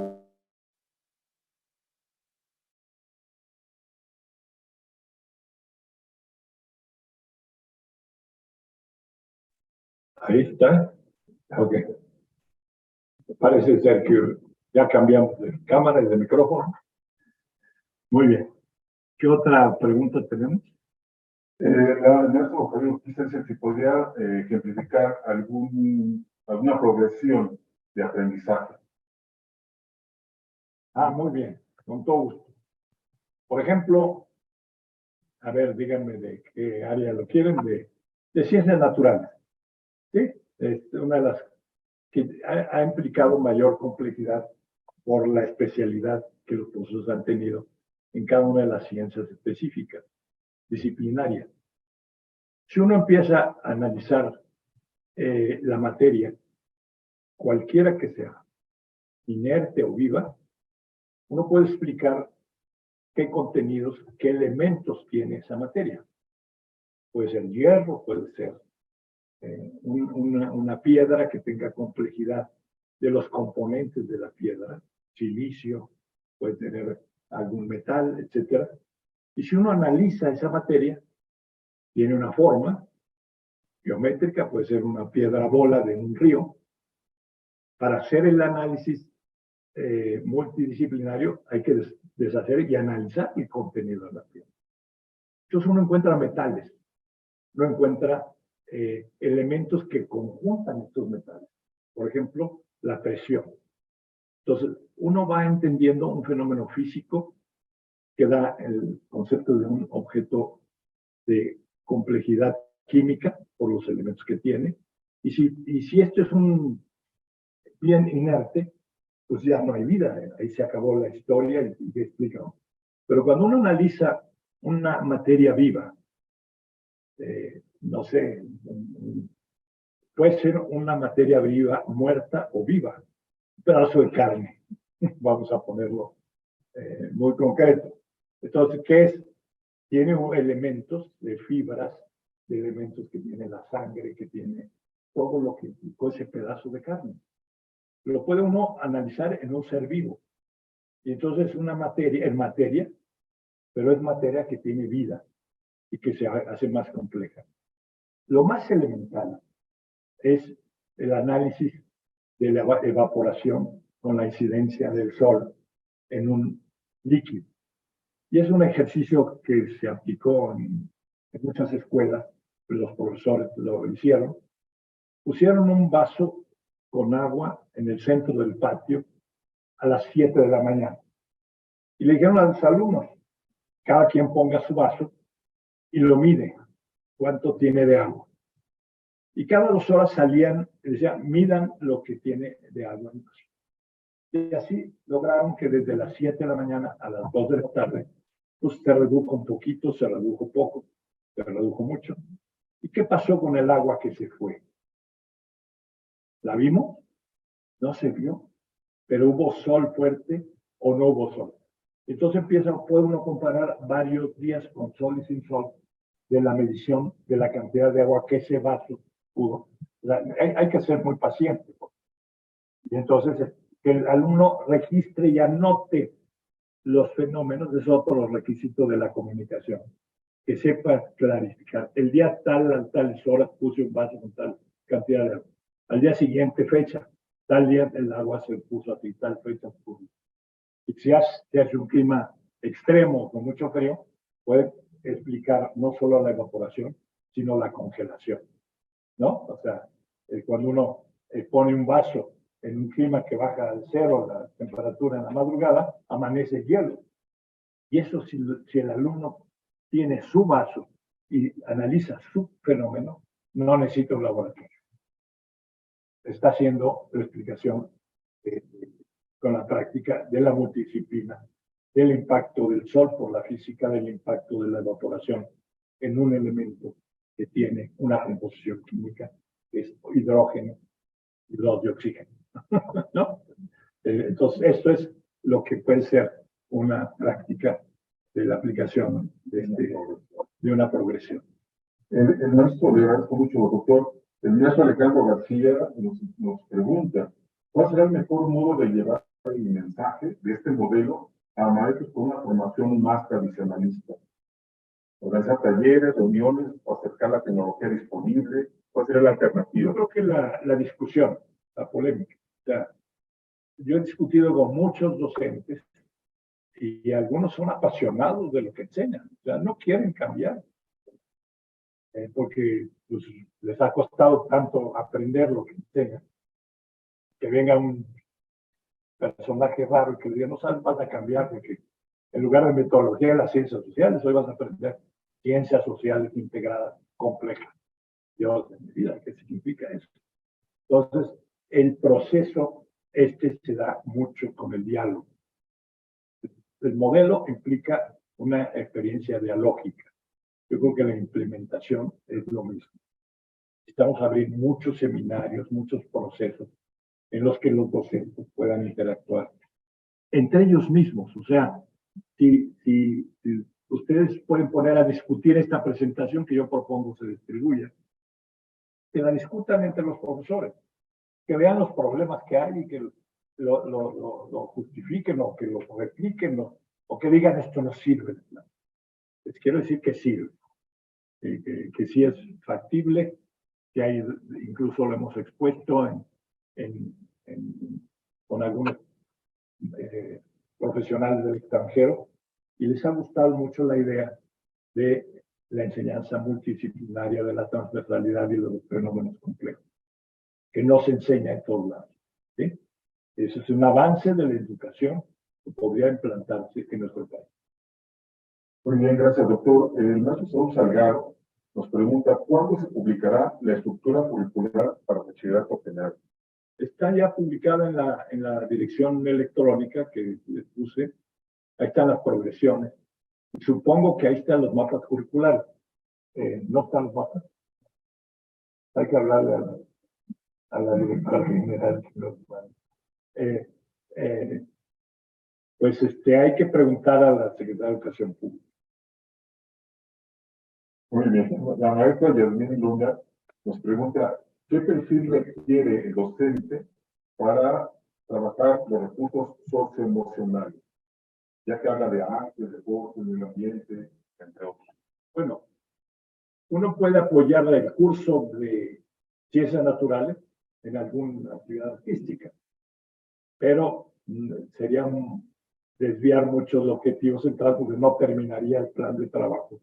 Ahí está. Ok. Parece ser que ya cambiamos de cámara y de micrófono. Muy bien. ¿Qué otra pregunta tenemos? Ernesto, quisiera si podría ejemplificar alguna progresión de aprendizaje. Muy bien, con todo gusto. Por ejemplo, a ver, díganme de qué área lo quieren, de ciencias naturales. ¿Sí? Es una de las que ha implicado mayor complejidad por la especialidad que los profesores han tenido en cada una de las ciencias específicas, disciplinarias. Si uno empieza a analizar la materia, cualquiera que sea, inerte o viva, uno puede explicar qué contenidos, qué elementos tiene esa materia. Puede ser hierro, puede ser una piedra que tenga complejidad de los componentes de la piedra, silicio, puede tener algún metal, etc. Y si uno analiza esa materia, tiene una forma geométrica, puede ser una piedra bola de un río. Para hacer el análisis multidisciplinario hay que deshacer y analizar el contenido de la piedra. Entonces uno encuentra metales, uno encuentra elementos que conjuntan estos metales. Por ejemplo, la presión. Entonces uno va entendiendo un fenómeno físico que da el concepto de un objeto de complejidad química por los elementos que tiene. Y si esto es un bien inerte, pues ya no hay vida, ahí se acabó la historia y explica. Pero cuando uno analiza una materia viva, no sé, puede ser una materia viva muerta o viva, un pedazo de carne, vamos a ponerlo muy concreto. Entonces, ¿qué es? Tiene elementos de fibras, de elementos que tiene la sangre, que tiene todo lo que implicó ese pedazo de carne. Lo puede uno analizar en un ser vivo. Y entonces una materia, es materia, pero es materia que tiene vida y que se hace más compleja. Lo más elemental es el análisis de la evaporación con la incidencia del sol en un líquido. Y es un ejercicio que se aplicó en muchas escuelas, los profesores lo hicieron. Pusieron un vaso con agua en el centro del patio a las 7 de la mañana. Y le dijeron a los alumnos, cada quien ponga su vaso y lo mide, cuánto tiene de agua. Y cada 2 horas salían y decían, midan lo que tiene de agua en el vaso. Y así lograron que desde las 7 de la mañana a las 2 de la tarde, pues se redujo un poquito, se redujo poco, se redujo mucho. ¿Y qué pasó con el agua que se fue? ¿La vimos? No se vio, pero hubo sol fuerte o no hubo sol. Entonces puede uno comparar varios días con sol y sin sol de la medición de la cantidad de agua que ese vaso pudo. Hay que ser muy paciente. Y entonces que el alumno registre y anote los fenómenos es otro requisito de la comunicación. Que sepa clarificar. El día tal, a tales horas, puse un vaso con tal cantidad de agua. Al día siguiente, fecha, tal día el agua se puso así, tal fecha se puso. Y si hace un clima extremo con mucho frío, puede explicar no solo la evaporación, sino la congelación, ¿no? O sea, cuando uno pone un vaso en un clima que baja al cero la temperatura en la madrugada, amanece hielo. Y eso si el alumno tiene su vaso y analiza su fenómeno, no necesita un laboratorio. Está haciendo la explicación con la práctica de la multidisciplina, del impacto del sol por la física, del impacto de la evaporación en un elemento que tiene una composición química, que es hidrógeno y dos de oxígeno. ¿No? Entonces, esto es lo que puede ser una práctica de la aplicación de una progresión. El maestro, le agradezco mucho, doctor. El maestro Alejandro García nos pregunta, ¿cuál será el mejor modo de llevar el mensaje de este modelo a maestros con una formación más tradicionalista? ¿Organizar talleres, reuniones o acercar la tecnología disponible? ¿Cuál será la alternativa? Yo creo que la discusión, la polémica. O sea, yo he discutido con muchos docentes y algunos son apasionados de lo que enseñan. O sea, no quieren cambiar. Porque pues, les ha costado tanto aprender lo que enseñan. Que venga un personaje raro y que le diga, no sabes, vas a cambiar porque en lugar de metodología de las ciencias sociales, hoy vas a aprender ciencias sociales integradas, complejas. Dios de mi vida, ¿qué significa eso? Entonces, el proceso se da mucho con el diálogo. El modelo implica una experiencia dialógica. Yo creo que la implementación es lo mismo. Estamos abriendo muchos seminarios, muchos procesos en los que los docentes puedan interactuar entre ellos mismos. O sea, si ustedes pueden poner a discutir esta presentación que yo propongo se distribuya, que la discutan entre los profesores, que vean los problemas que hay y que lo justifiquen o que lo repliquen o que digan esto no sirve. Les quiero decir que sirve, que sí es factible, que hay, incluso lo hemos expuesto con algunos profesionales del extranjero, y les ha gustado mucho la idea de la enseñanza multidisciplinaria, de la transversalidad y de los fenómenos complejos, que no se enseña en todos lados. ¿Sí? Eso es un avance de la educación que podría implantarse en nuestro país. Muy bien, gracias, doctor. El maestro Saúl Salgado nos pregunta, ¿cuándo se publicará la estructura curricular para bachillerato general? Está ya publicada en la dirección electrónica que les puse. Ahí están las progresiones. Supongo que ahí están los mapas curriculares. ¿No están los mapas? Hay que hablarle a la directora general. Pues hay que preguntar a la Secretaría de Educación Pública. Muy bien. La maestra Yasmín Luna nos pregunta, ¿qué perfil requiere el docente para trabajar los recursos socioemocionales? Ya que habla de arte, deporte, medio ambiente, entre otros. Bueno, uno puede apoyar el curso de ciencias naturales en alguna actividad artística, pero sería desviar mucho el objetivo central porque no terminaría el plan de trabajo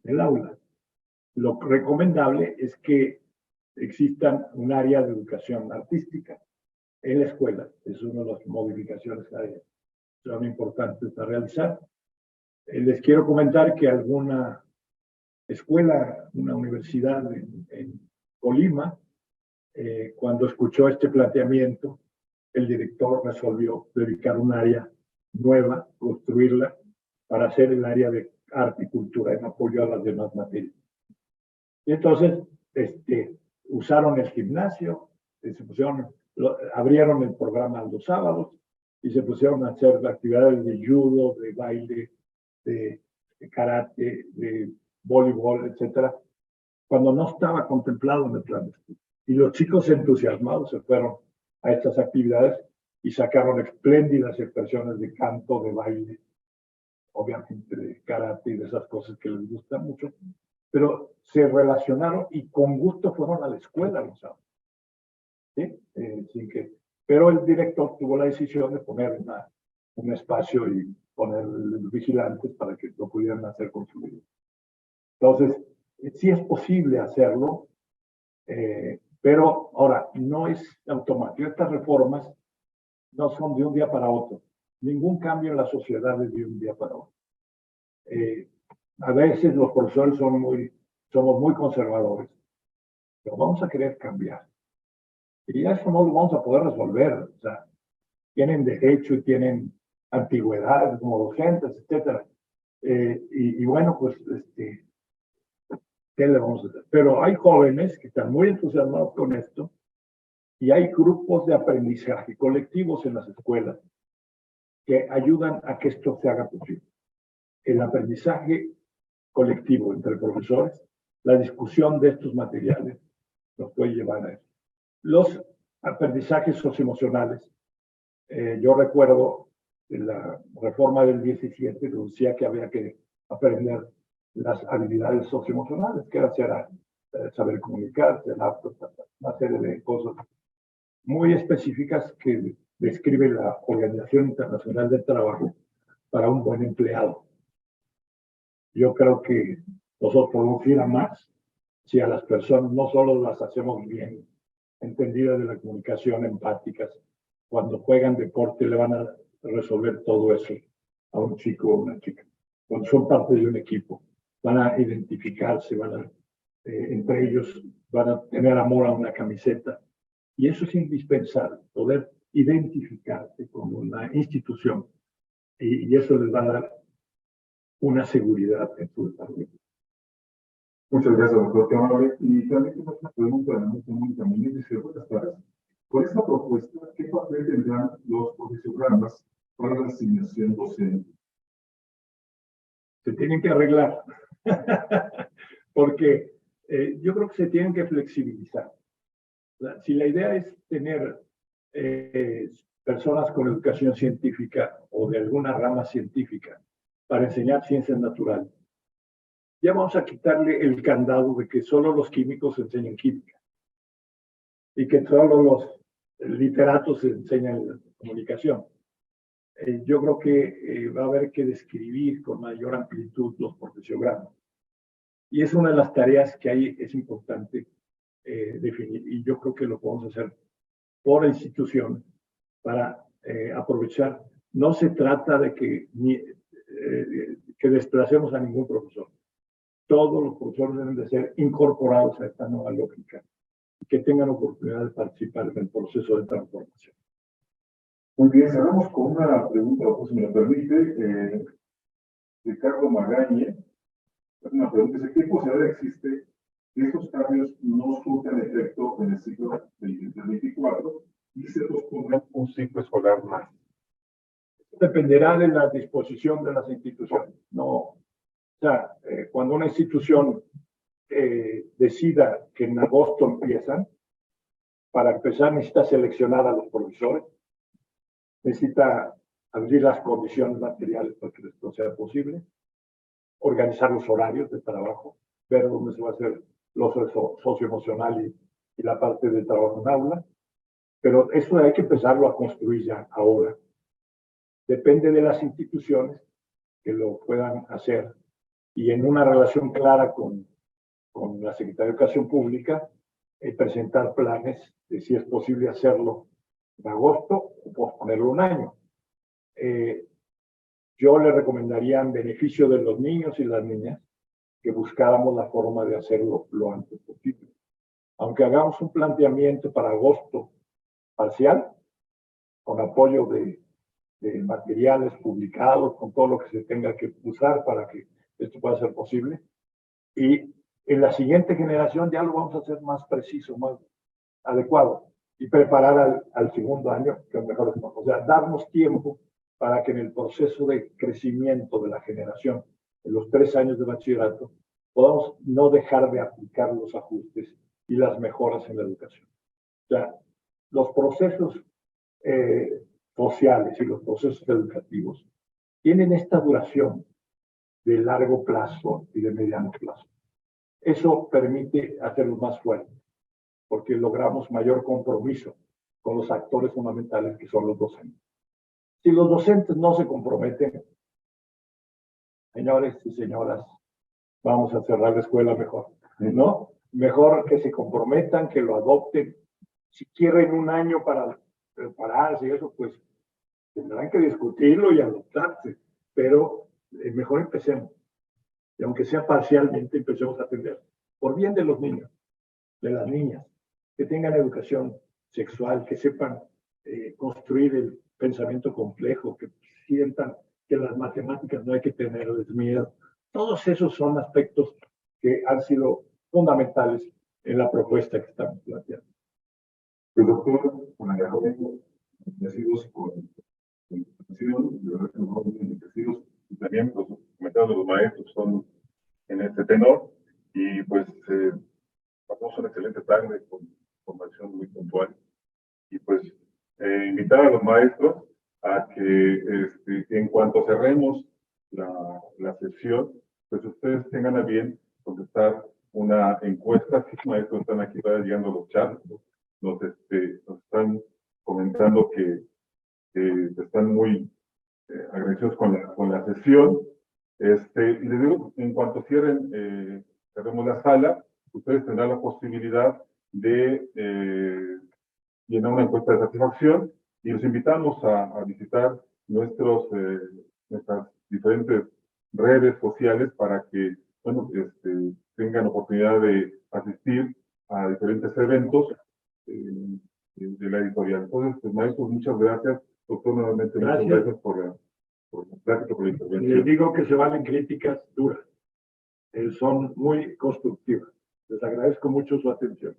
del aula. Lo recomendable es que exista un área de educación artística en la escuela. Es una de las modificaciones que son importantes a realizar. Les quiero comentar que alguna escuela, una universidad en Colima, cuando escuchó este planteamiento, el director resolvió dedicar un área nueva, construirla, para hacer el área de arte y cultura en apoyo a las demás materias. Y entonces, usaron el gimnasio, abrieron el programa los sábados y se pusieron a hacer actividades de judo, de baile, de karate, de voleibol, etcétera, cuando no estaba contemplado en el plan de estudio. Y los chicos entusiasmados se fueron a estas actividades y sacaron espléndidas expresiones de canto, de baile, obviamente de karate y de esas cosas que les gustan mucho, pero se relacionaron y con gusto fueron a la escuela los sábados. ¿Sí? Pero el director tuvo la decisión de poner un espacio y poner vigilantes para que lo pudieran hacer con su vida. Entonces, sí es posible hacerlo, pero ahora, no es automático. Estas reformas no son de un día para otro. Ningún cambio en la sociedad es de un día para otro. A veces los profesores somos muy conservadores, pero vamos a querer cambiar. Y eso no lo vamos a poder resolver. O sea, tienen derecho y tienen antigüedad como docentes, etcétera. Y bueno, pues, ¿qué le vamos a hacer? Pero hay jóvenes que están muy entusiasmados con esto y hay grupos de aprendizaje colectivos en las escuelas que ayudan a que esto se haga posible. El aprendizaje colectivo entre profesores, la discusión de estos materiales nos puede llevar a eso. Los aprendizajes socioemocionales, yo recuerdo en la reforma del 17 que decía que había que aprender las habilidades socioemocionales, que era saber comunicarse, una serie de cosas muy específicas que describe la Organización Internacional del Trabajo para un buen empleado. Yo creo que nosotros podemos ir a más si a las personas no solo las hacemos bien entendidas de la comunicación, empáticas, cuando juegan deporte le van a resolver todo eso a un chico o una chica. Cuando son parte de un equipo, van a identificarse, entre ellos van a tener amor a una camiseta. Y eso es indispensable, poder identificarse con una institución y eso les va a dar una seguridad en su desarrollo. Muchas gracias, doctor Camargo. Y también tengo una pregunta de Mónica Muñiz. Dice, buenas tardes. Con esta propuesta, ¿qué papel tendrán los profesiogramas para la asignación docente? Se tienen que arreglar, porque yo creo que se tienen que flexibilizar. Si la idea es tener personas con educación científica o de alguna rama científica para enseñar ciencias naturales, ya vamos a quitarle el candado de que solo los químicos enseñan química y que solo los literatos enseñan comunicación. Yo creo que va a haber que describir con mayor amplitud los profesiogramas. Y es una de las tareas que ahí es importante definir. Y yo creo que lo podemos hacer por institución para aprovechar. No se trata de que desplacemos a ningún profesor. Todos los profesores deben de ser incorporados a esta nueva lógica y que tengan oportunidad de participar en el proceso de transformación. Muy bien, cerramos con una pregunta, si me lo permite. Ricardo Magañe, una pregunta, dice, ¿qué posibilidad existe que estos cambios no surtan efecto en el ciclo 2024 y se pospongan un ciclo escolar más? Dependerá de la disposición de las instituciones. No, o sea, cuando una institución decida que en agosto empiezan, para empezar necesita seleccionar a los profesores, necesita abrir las condiciones materiales para que esto sea posible, organizar los horarios de trabajo, ver dónde se va a hacer lo socioemocional y la parte de trabajo en aula, pero eso hay que empezarlo a construir ya ahora. Depende de las instituciones que lo puedan hacer y en una relación clara con la Secretaría de Educación Pública, presentar planes de si es posible hacerlo en agosto o posponerlo un año. Yo le recomendaría en beneficio de los niños y las niñas que buscáramos la forma de hacerlo lo antes posible. Aunque hagamos un planteamiento para agosto parcial, con apoyo de materiales publicados, con todo lo que se tenga que usar para que esto pueda ser posible. Y en la siguiente generación ya lo vamos a hacer más preciso, más adecuado y preparar al segundo año que mejor es. O sea, darnos tiempo para que en el proceso de crecimiento de la generación, en los 3 años de bachillerato, podamos no dejar de aplicar los ajustes y las mejoras en la educación. O sea, los procesos sociales y los procesos educativos tienen esta duración de largo plazo y de mediano plazo. Eso permite hacerlos más fuertes, porque logramos mayor compromiso con los actores fundamentales que son los docentes. Si los docentes no se comprometen, señores y señoras, vamos a cerrar la escuela mejor, ¿no? Mejor que se comprometan, que lo adopten. Si quieren un año para prepararse y eso, pues tendrán que discutirlo y adoptarse, pero mejor empecemos. Y aunque sea parcialmente, empecemos a atender. Por bien de los niños, de las niñas, que tengan educación sexual, que sepan construir el pensamiento complejo, que sientan que las matemáticas no hay que tenerles miedo. Todos esos son aspectos que han sido fundamentales en la propuesta que estamos planteando. El doctor Juan nacidos con educación, de verdad que nos vamos bien enriquecidos, y también los comentarios de los maestros son en este tenor, y pues pasamos una excelente tarde con formación muy puntual, y pues invitar a los maestros a que en cuanto cerremos la sesión, pues ustedes tengan a bien contestar una encuesta. Sí, maestros están aquí llegando los chats, nos están comentando que están muy agradecidos con la sesión. Y les digo, en cuanto cerremos la sala, ustedes tendrán la posibilidad de llenar una encuesta de satisfacción y los invitamos a visitar nuestras diferentes redes sociales para que, bueno, tengan oportunidad de asistir a diferentes eventos de la editorial. Entonces, pues, maestro, muchas gracias. Doctor, nuevamente, muchas Gracias. gracias por la plática, por la Les intervención. digo que se valen críticas duras. Son muy constructivas. Les agradezco mucho su atención.